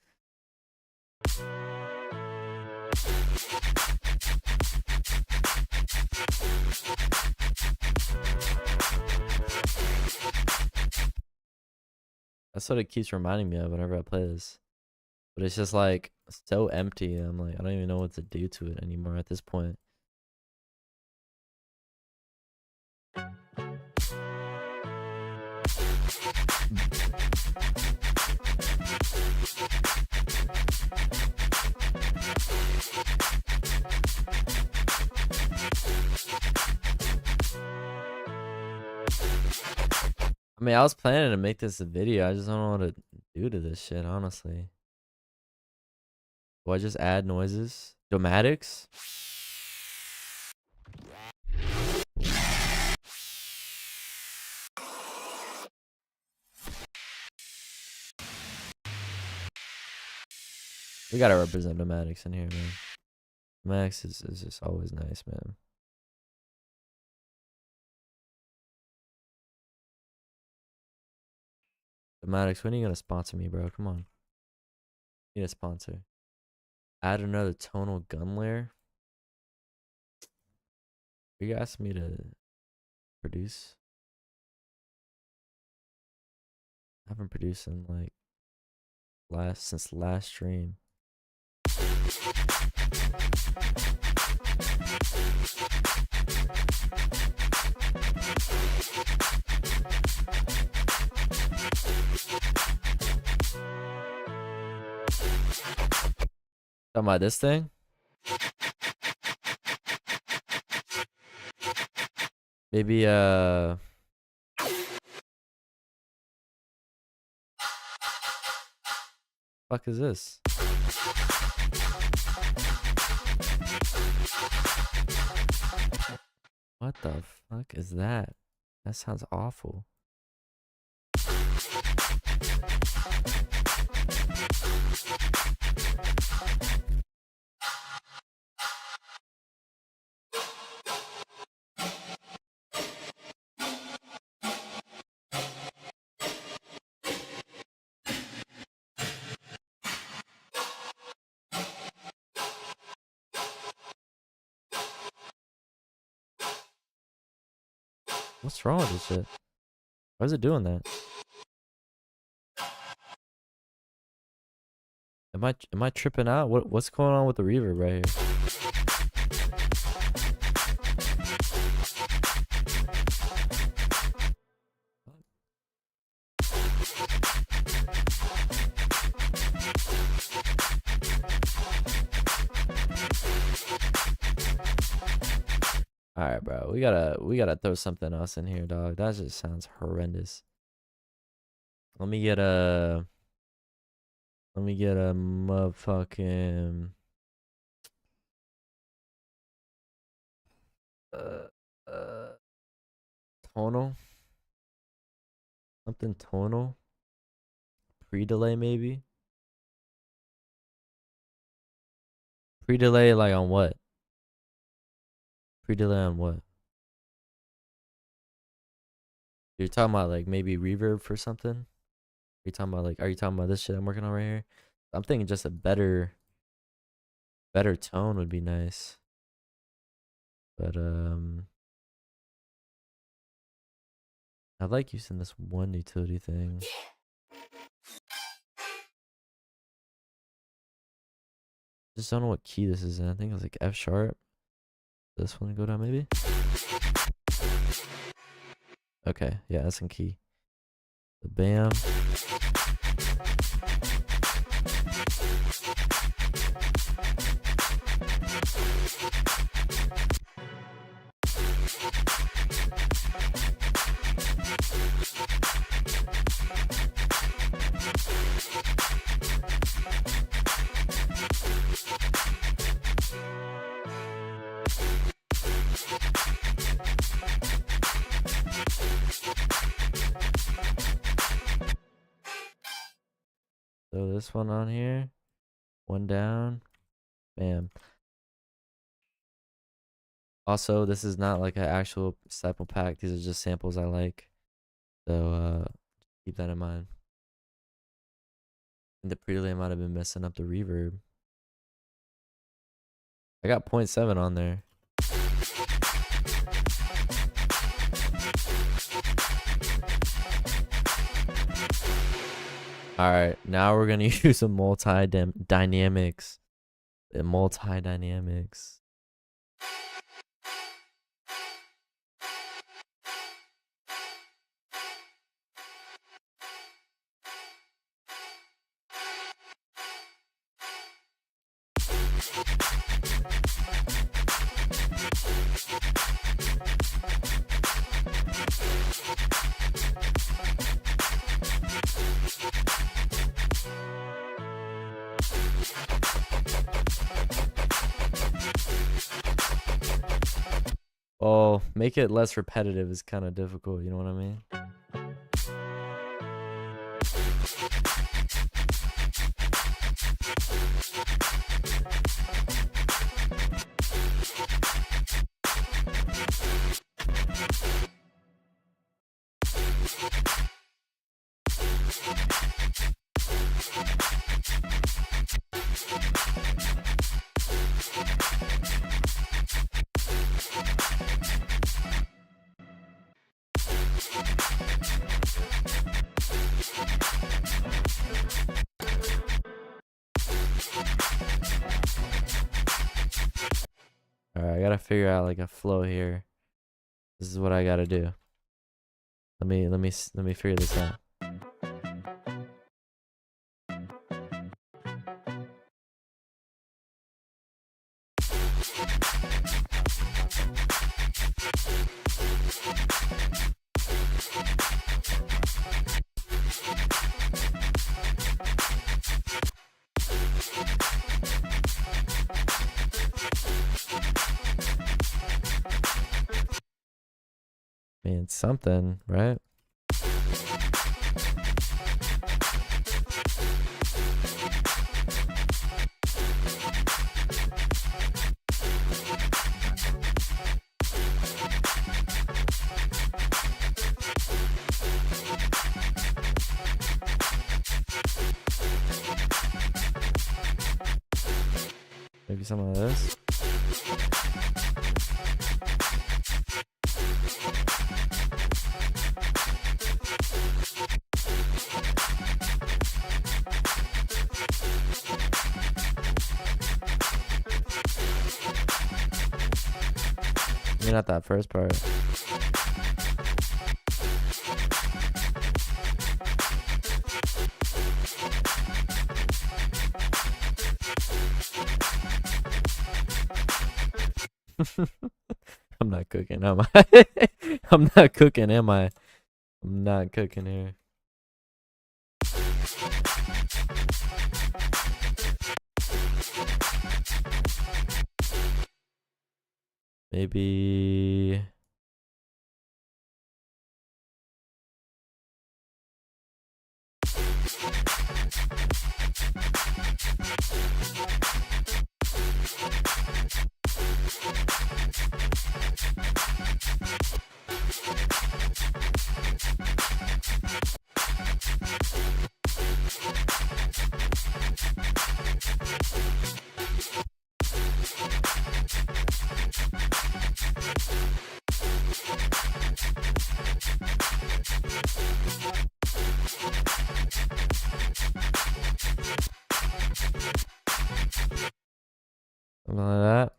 That's what it keeps reminding me of whenever I play this. But it's just like so empty. I'm like, I don't even know what to do to it anymore at this point. I mean, I was planning to make this a video. I just don't know what to do to this shit, honestly. Do I just add noises? Domatics? We gotta represent Domatics in here, man. Domatics is just always nice, man. Domatics, when are you gonna sponsor me, bro? Come on. Need a sponsor. Add another tonal gun layer. You asked me to produce. I haven't produced in like since last stream. Talking about this thing? Maybe fuck is this? What the fuck is that? That sounds awful. What's wrong with this shit? Why is it doing that? Am I tripping out? What's going on with the reverb right here? All right, bro. We gotta throw something else in here, dog. That just sounds horrendous. Let me get a motherfucking tonal. Something tonal. Pre-delay maybe. Pre-delay like on what? Pre-delay on what? You're talking about like maybe reverb for something? Are you talking about this shit I'm working on right here? I'm thinking just a better tone would be nice. But I like using this one utility thing. Just don't know what key this is in. I think it's like F sharp. This one go down maybe? Okay, yeah, that's in key. The bam. So this one on here, one down, bam. Also, this is not like an actual sample pack. These are just samples I like. So keep that in mind. And the pre-delay might have been messing up the reverb. I got 0.7 on there. All right, now we're gonna use some multi-dynamics. Multi-dynamics. Well, make it less repetitive is kind of difficult, you know what I mean? Alright, I gotta figure out like a flow here. This is what I gotta do. Let me figure this out. I mean, it's something, right? Maybe something like this. Maybe not that first part. I'm not cooking, am I? I'm not cooking, am I? I'm not cooking here. Maybe... something like that.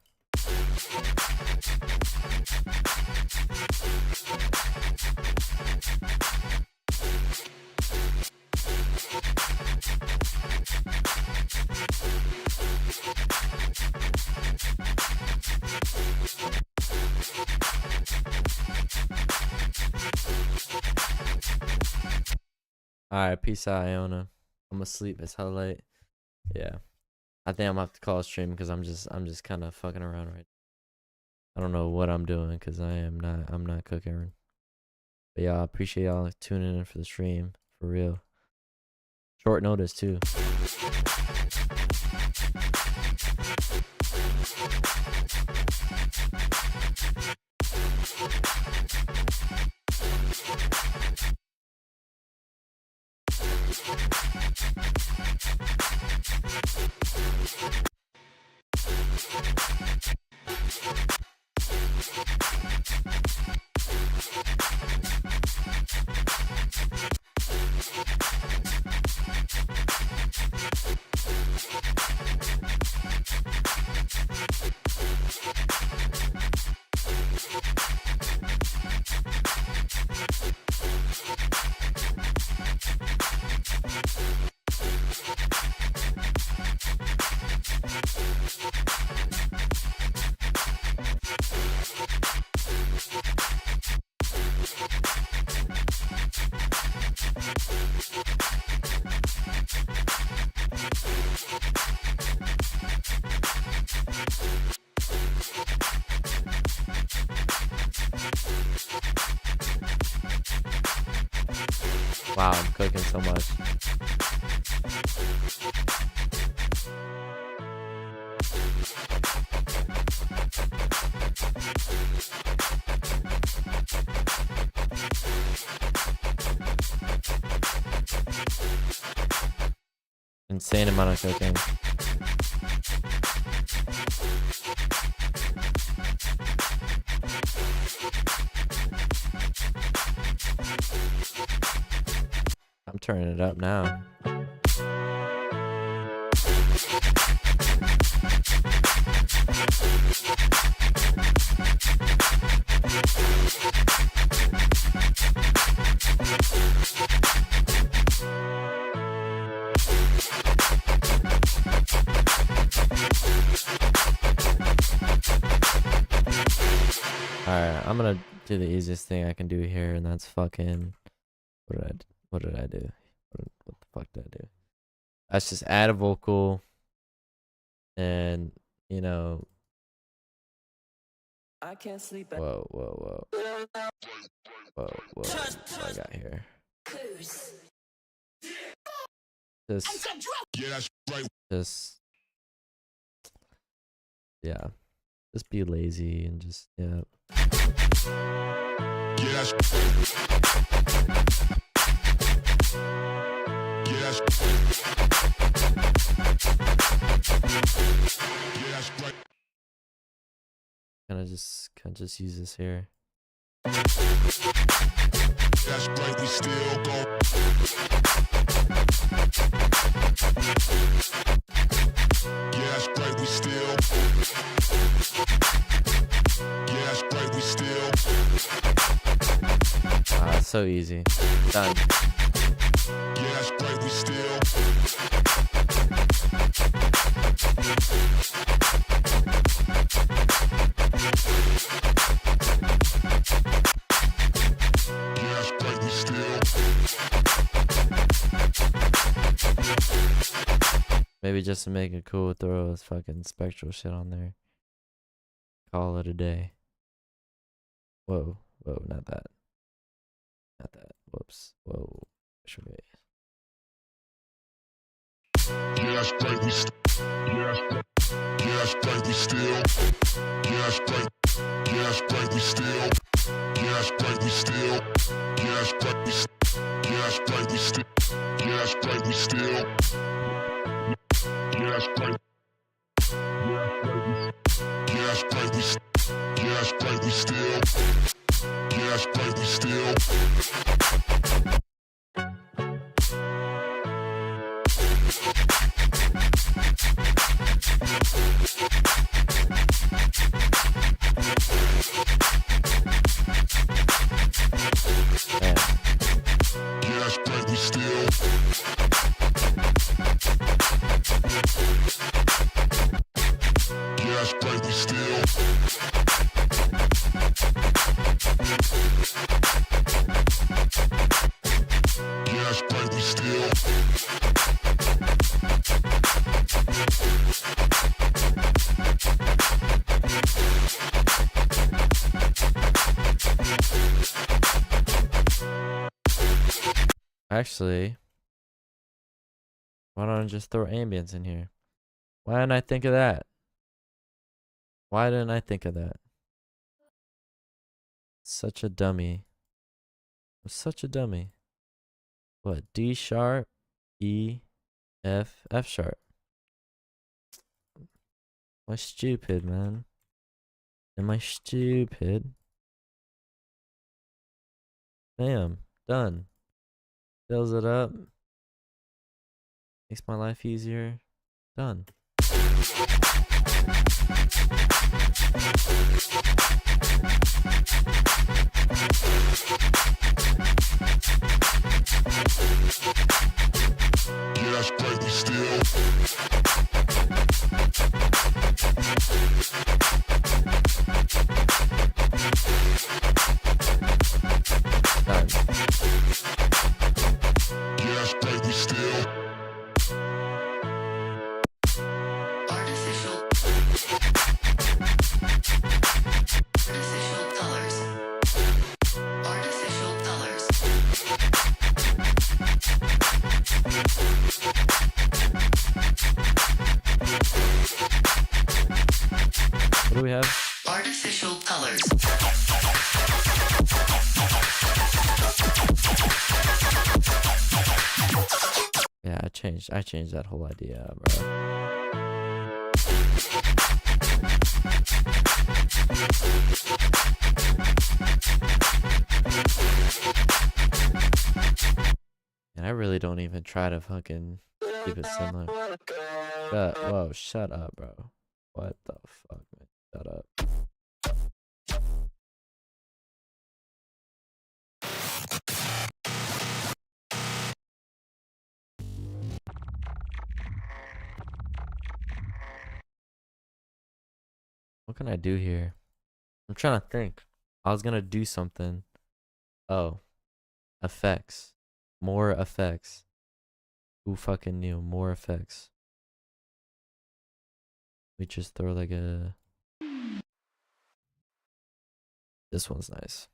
Alright, peace out, Iona. I'm asleep. It's hella late. Yeah. I think I'm gonna have to call a stream because I'm just kind of fucking around right now. I don't know what I'm doing because I'm not cooking. But yeah, I appreciate y'all tuning in for the stream. For real. Short notice too. Wow, I'm cooking so much. Insane amount of cooking. I'm turning it up now. Alright, I'm gonna do the easiest thing I can do here, and that's fucking... What did I do? What the fuck did I do? Let's just add a vocal, and, you know... I can't sleep Whoa. What do I got here? Yeah. Just be lazy and just, yeah. Kind of just use this here. That's right, we still go. Yeah, that's right, we still. Yeah, that's right, we still. Ah, it's so easy. Done. Yeah, that's right, we still. Yeah, that's right, we still. Maybe just to make it cool, throw this fucking spectral shit on there. Call it a day. Whoa, not that. Not that. Whoops. Whoa. Should we? Yeah, that's right, we still. Yeah, that's right, we still. Yeah, that's right. Yeah, that's right, we still. Yeah, that's right, we still. Yeah, that's right, we still. Yeah, that's right, we still. Yeah, that's right, we still. Yeah, that's right. Yeah, that's right, we still. Yeah, that's right, we still. Yeah, that's right, we still. Man. Yeah, that's right, we still. Yeah, that's right, we still. Yeah, that's right, we still. Actually, why don't I just throw ambience in here? Why didn't I think of that? Why didn't I think of that? Such a dummy. I'm such a dummy. What? D sharp, E, F, F sharp. Am I stupid, man? Am I stupid? Damn, done. Fills it up. Makes my life easier. Done. Yeah, that's right, we still. Done. Yeah, that's right, we still. Artificial colors. changed that whole idea, bro. And I really don't even try to fucking keep it similar. Whoa, shut up, bro. What the fuck, man? Shut up. What can I do here? I'm trying to think. I was gonna do something. Oh. Effects. More effects. Who fucking knew? More effects. We just throw like a... This one's nice.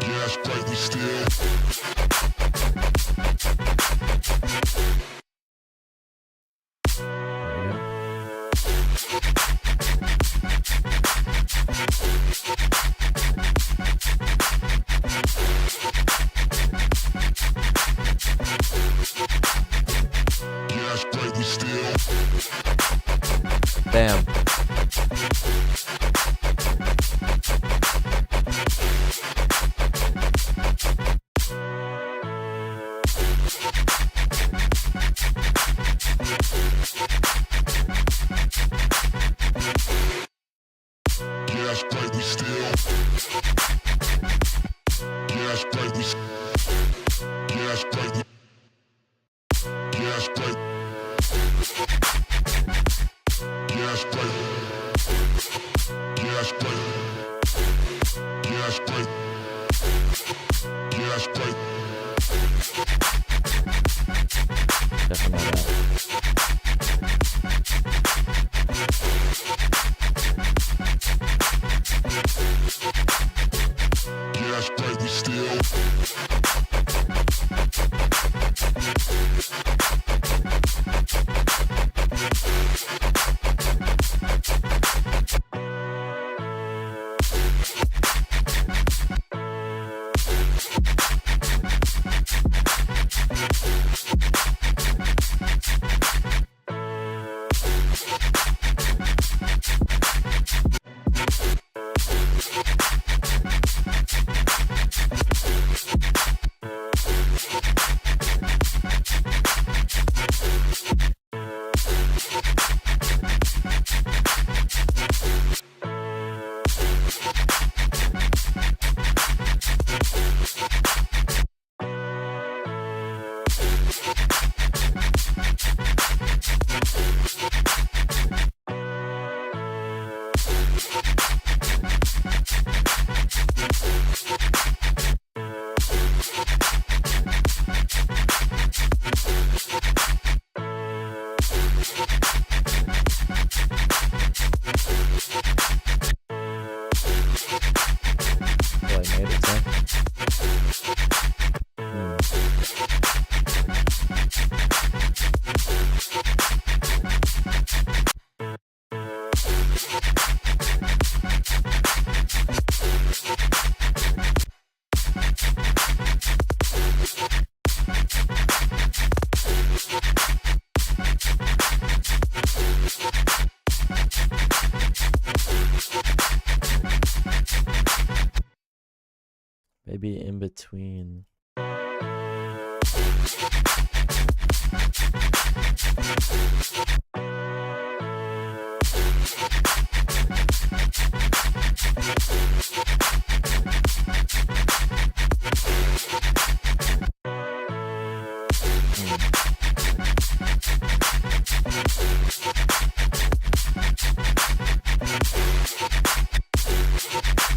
Yes, right, we still. Yes, right, we still. Damn. Yes, right, we still. Yes, right, we. Yes, right, we. Yes, right. Yes, right. Yes, right. Yes, right. Yes, right. Definitely not that. Yes, right, we still. Well, I made it, huh? Maybe in between.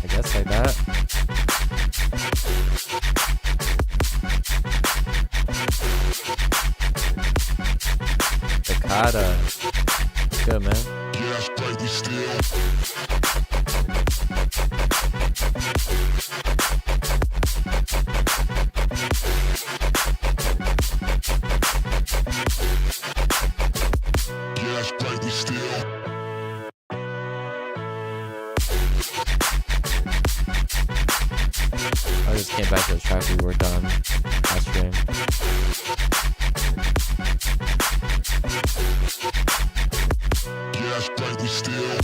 I guess like that. Takada. What's good, man? Yeah, that's right, we still. Yeah, that's right, we still. I just came back to the track we worked on last stream. Yeah, that's right, we still.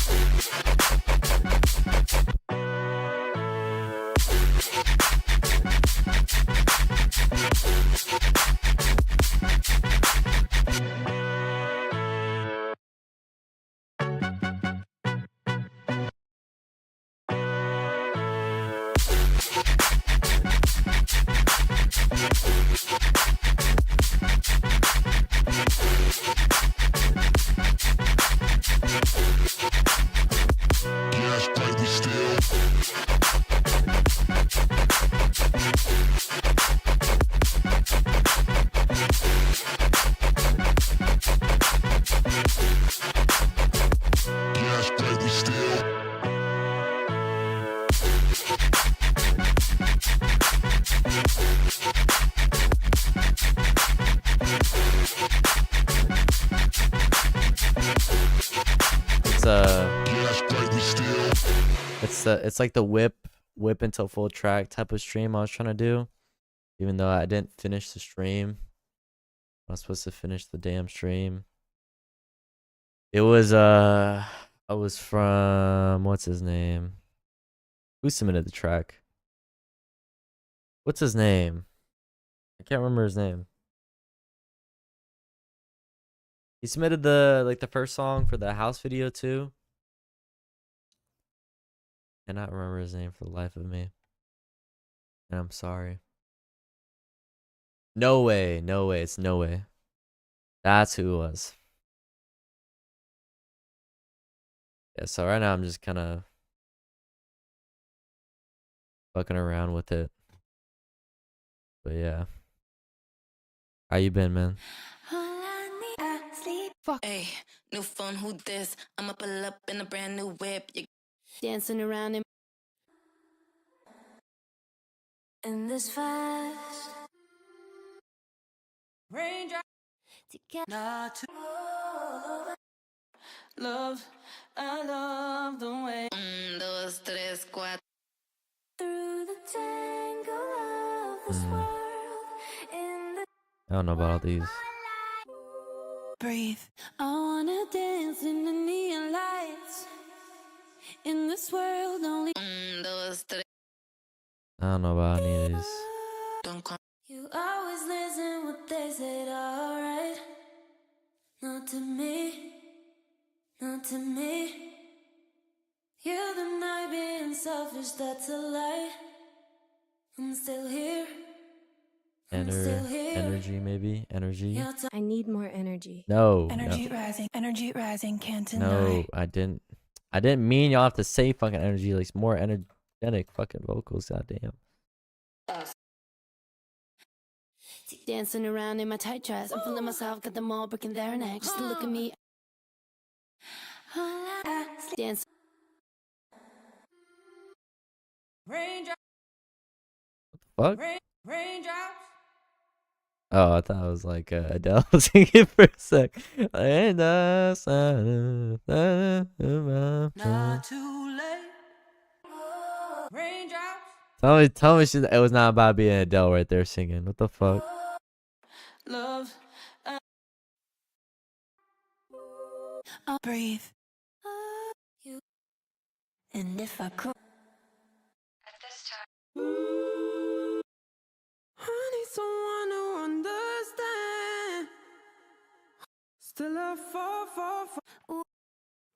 Yeah, that's right, we still. Yeah, that's right, we still. It's Yeah, that's right, we still. it's like the whip until full track type of stream I was trying to do. Even though I didn't finish the stream. I was supposed to finish the damn stream. It was I was from what's his name? Who submitted the track? What's his name? I can't remember his name. He submitted the first song for the house video too. Cannot remember his name for the life of me. And I'm sorry. No way, it's no way. That's who it was. Yeah, so right now I'm just kinda fucking around with it. But yeah. How you been, man? Fuck. Hey, new phone, who this? I'ma pull up in a brand new whip. You dancing around in this fast. Raindrop. Not to love, I love the way. Dos, tres, cuatro. Through the tangle of this world, in the I don't know about all these. breathe. I wanna dance in the neon lights. In this world, only dos, tres. I don't know about any of these. You always listen what they said, alright. Not to me, not to me. You deny being selfish, that's a lie. I'm still here. Energy, maybe? Energy? I need more energy. No. Energy rising, can't deny. No, I didn't mean y'all have to say fucking energy, like more energetic fucking vocals, goddamn. Dancing around in my tight dress, I'm feeling myself, got them all breaking their neck. Just look at me. Dance. Fuck? Oh, I thought it was like Adele singing for a sec. And Not too late. Raindrops. tell me it was not about being Adele right there singing. What the fuck? Love. I'll breathe. And if I could. At this time. I need someone to understand. Still I fall.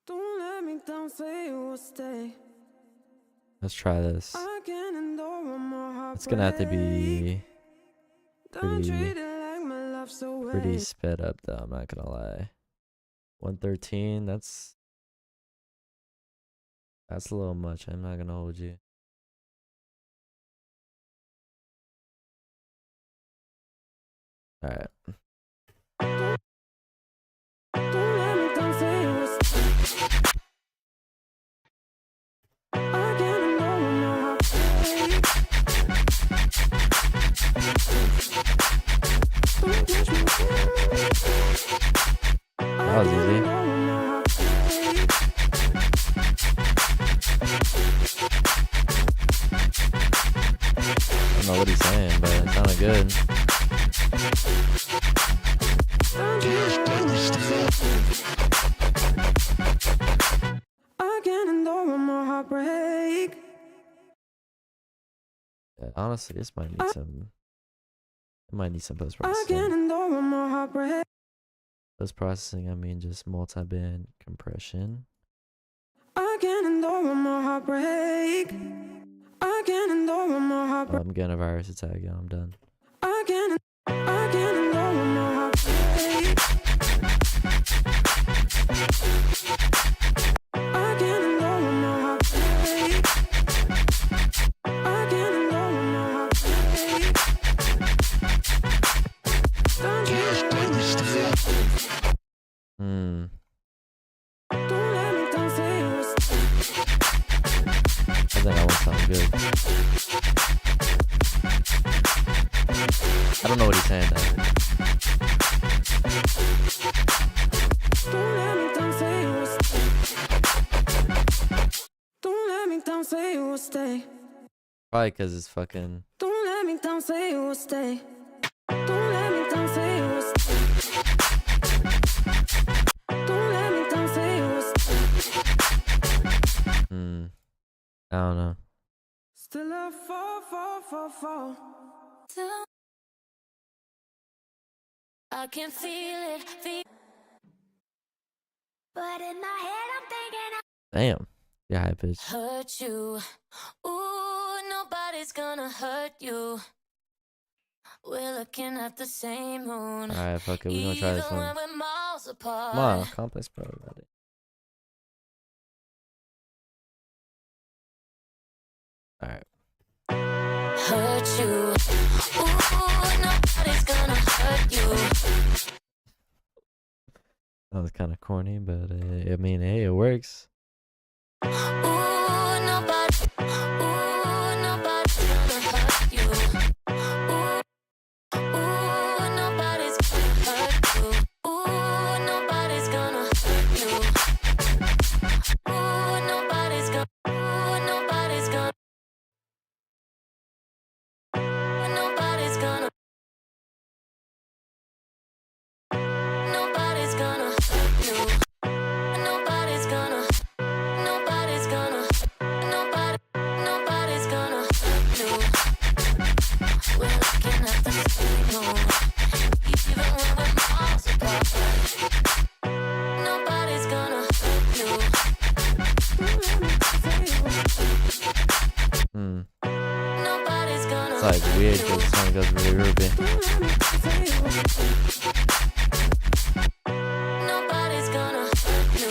Don't let me down, say you will stay. Let's try this. I can endure one more heartbreak. It's gonna have to be Don't treat it like my love's so pretty sped up though, I'm not gonna lie. 113, that's a little much, I'm not gonna hold you. Alright. Don't let me down, say you will good. Yeah, honestly, this might need some. It might need some post processing. Post processing, I mean, just multi-band compression. Oh, I'm getting a virus attack. Yeah, I'm done. Hmm. I think that one sounds good. I don't know what he's saying though. Probably because it's fucking. I don't know. Still a fall. I can feel it, but in my head I'm thinking Damn. Yeah, high pitch. hurt you. Ooh, nobody's gonna hurt you. We're looking at the same moon. Alright, fuck it. We're gonna try this Even one. when we're miles apart. Come on, complex pro. Got it. Alright. Hurt you. Ooh, nobody's gonna hurt you. That was kind of corny, but I mean, hey, it works. Ooh, nobody's gonna hurt you. Ooh, nobody's gonna hurt you. Ooh, nobody's gonna hurt you. Ooh, nobody's gonna. Nobody's gonna. Nobody's gonna. Nobody's gonna hurt you. Nobody's gonna. Nobody's gonna. Nobody's gonna hurt you. We're looking at the same moon. Even when we're miles apart. Nobody's gonna hurt you. Nobody's gonna. It's like weird because the song goes really ruby. Nobody's gonna hurt you.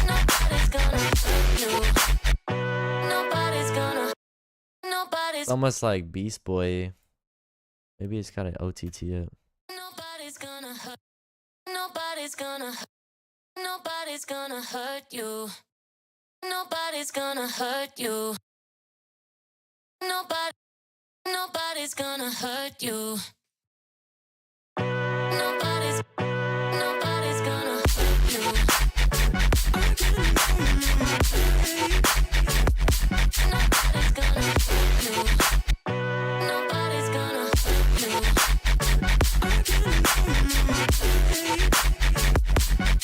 Nobody's gonna hurt you. Nobody's gonna. Nobody's. It's almost like Beast Boy. Maybe it's kind of OTT it. Nobody's gonna hurt. Nobody's gonna. Nobody's gonna hurt you. Nobody's gonna hurt you. Nobody's gonna hurt you. Nobody's gonna hurt you. Nobody's gonna hurt you. Nobody's gonna hurt you.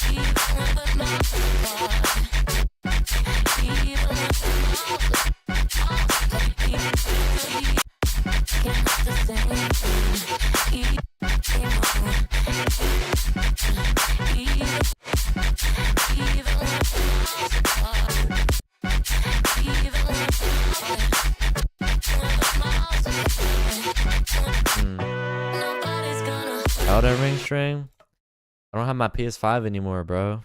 Even when we're miles apart. Even when we're miles apart. Can't the same thing. Even when we're miles apart. Even when we're miles apart. Nobody's gonna. Elden Ring stream. I don't have my PS5 anymore, bro.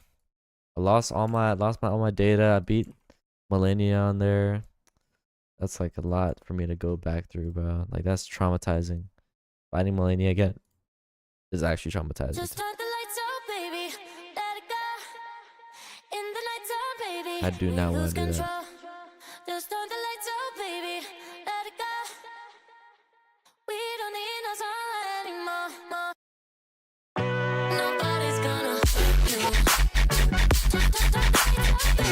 I lost all my data. I beat Millennia on there. That's like a lot for me to go back through, bro. Like that's traumatizing. Fighting Millennia again is actually traumatizing. Just turn the lights out, baby. Let it go. In the nighttime, baby. I do not want to do that. Control. Just turn the lights out, baby. Let it go. We don't need no sunlight anymore. Nobody's gonna hurt you. Just turn the lights out, baby.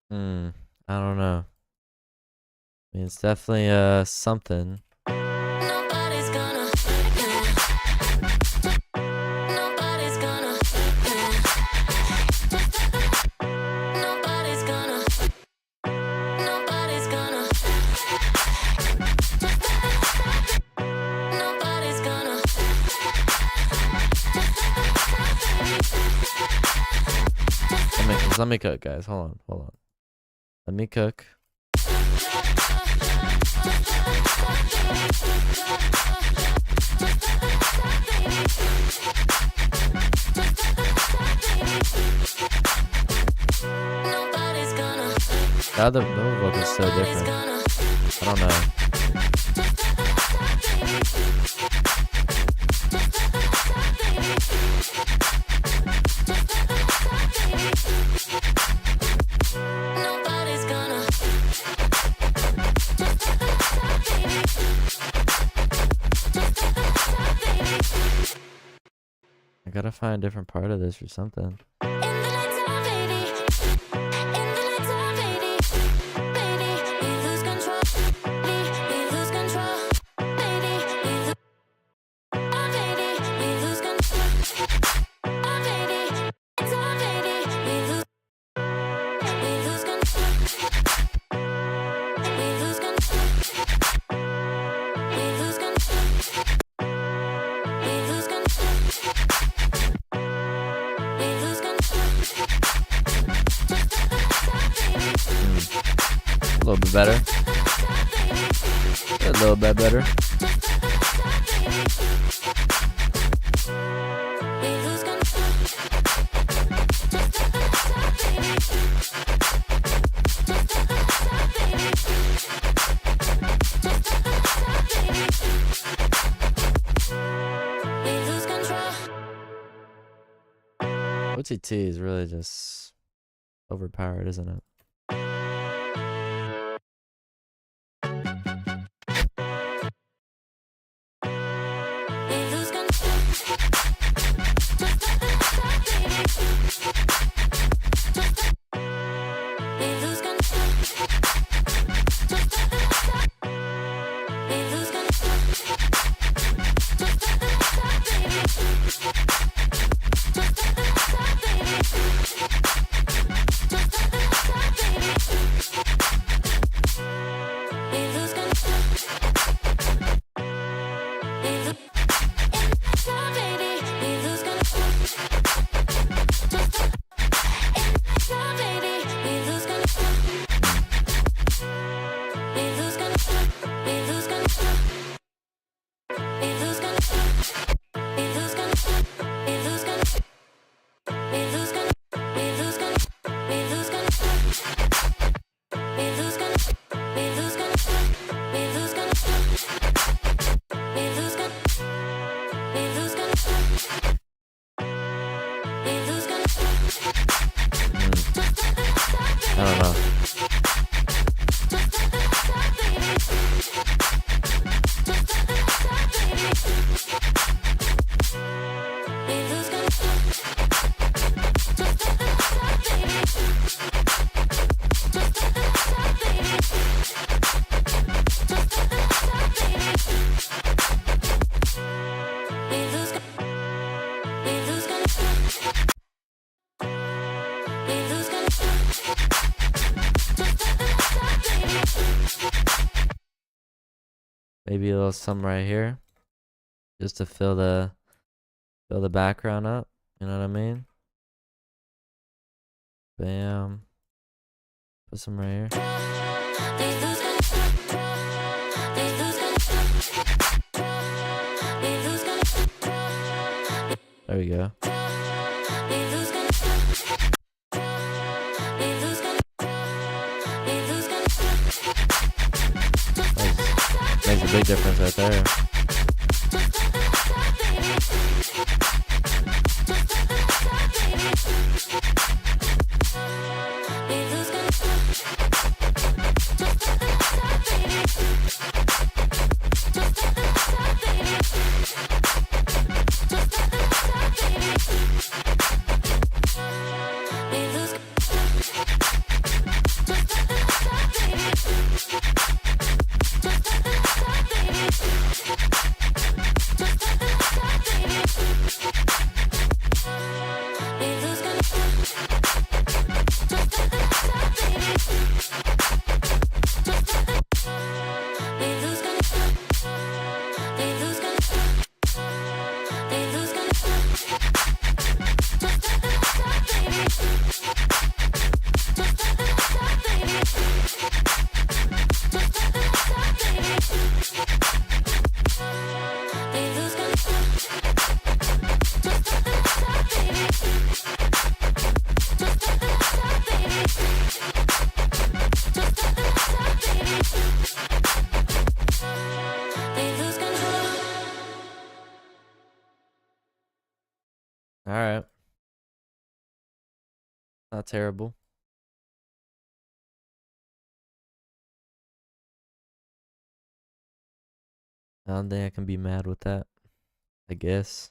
I don't know. I mean, it's definitely something. Nobody's gonna. Nobody's gonna. Nobody's gonna. Nobody's gonna. Nobody's gonna. Let me cook, guys. Hold on. Let me cook. Nobody's gonna. The other book is so different. I don't know. Nobody's gonna. I gotta find a different part of this or something. In the nights of 80, in the nights of 80, baby, we lose control. We lose control. Baby, we lose of 80, we lose control. Of 80, it's of 80, we lose control. We lose control. We lose control. We lose control. We lose control. A little bit better. A little bit better. We lose control. We lose control. OTT is really just overpowered, isn't it? We lose control. We lose control. We lose control. We lose control. We lose. We lose control. We lose control. We lose control. We lose control. We lose control. We lose control. We lose control. We lose control. We lose control. We lose control. We lose control. We lose control. We lose control. We lose control. We lose control. We lose control. I don't know. We lose control. We lose control. We lose control. We lose control. Maybe a little something right here, just to fill the background up. You know what I mean? Bam. Put some right here. We lose control. We lose control. We lose control. There we go. We lose control. We lose control. We lose control. Makes a big difference right there. We lose control. We lose control. Not terrible. I don't think I can be mad with that. I guess.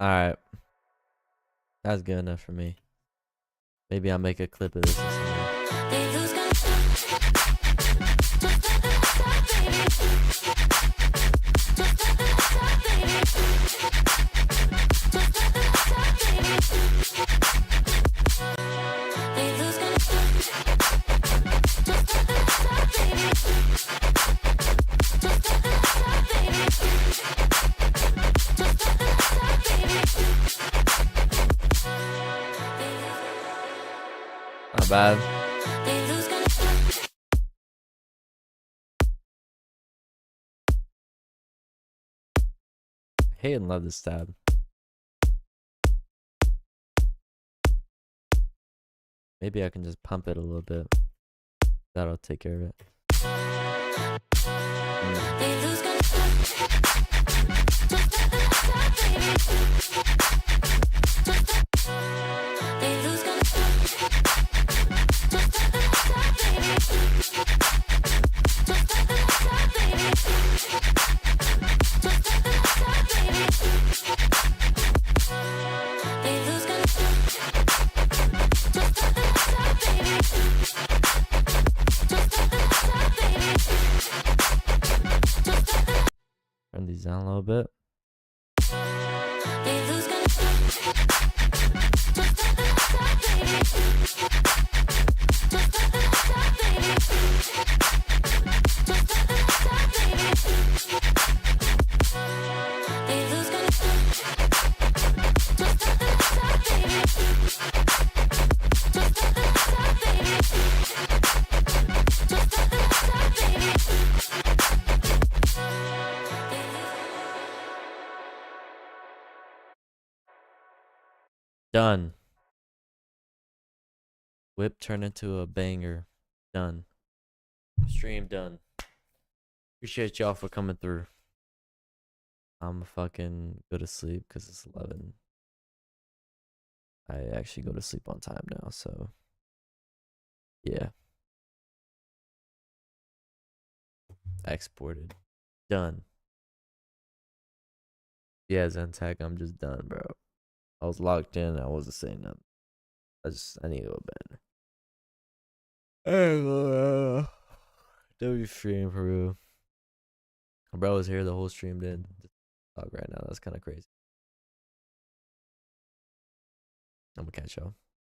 Alright. That's good enough for me. Maybe I'll make a clip of this or something. Not bad. I hate and love this tab. Maybe I can just pump it a little bit. That'll take care of it. Turn these down a little bit. Done. Whip turned into a banger. Done. Stream done. Appreciate y'all for coming through. I'm fucking go to sleep because it's 11. I actually go to sleep on time now, so yeah. Exported. Done. Yeah, Zentek, I'm just done, bro. I was locked in. I wasn't saying nothing. I need to go to bed. W stream for real. Bro was here the whole stream, did. Talk right now. That's kind of crazy. I'm gonna catch y'all.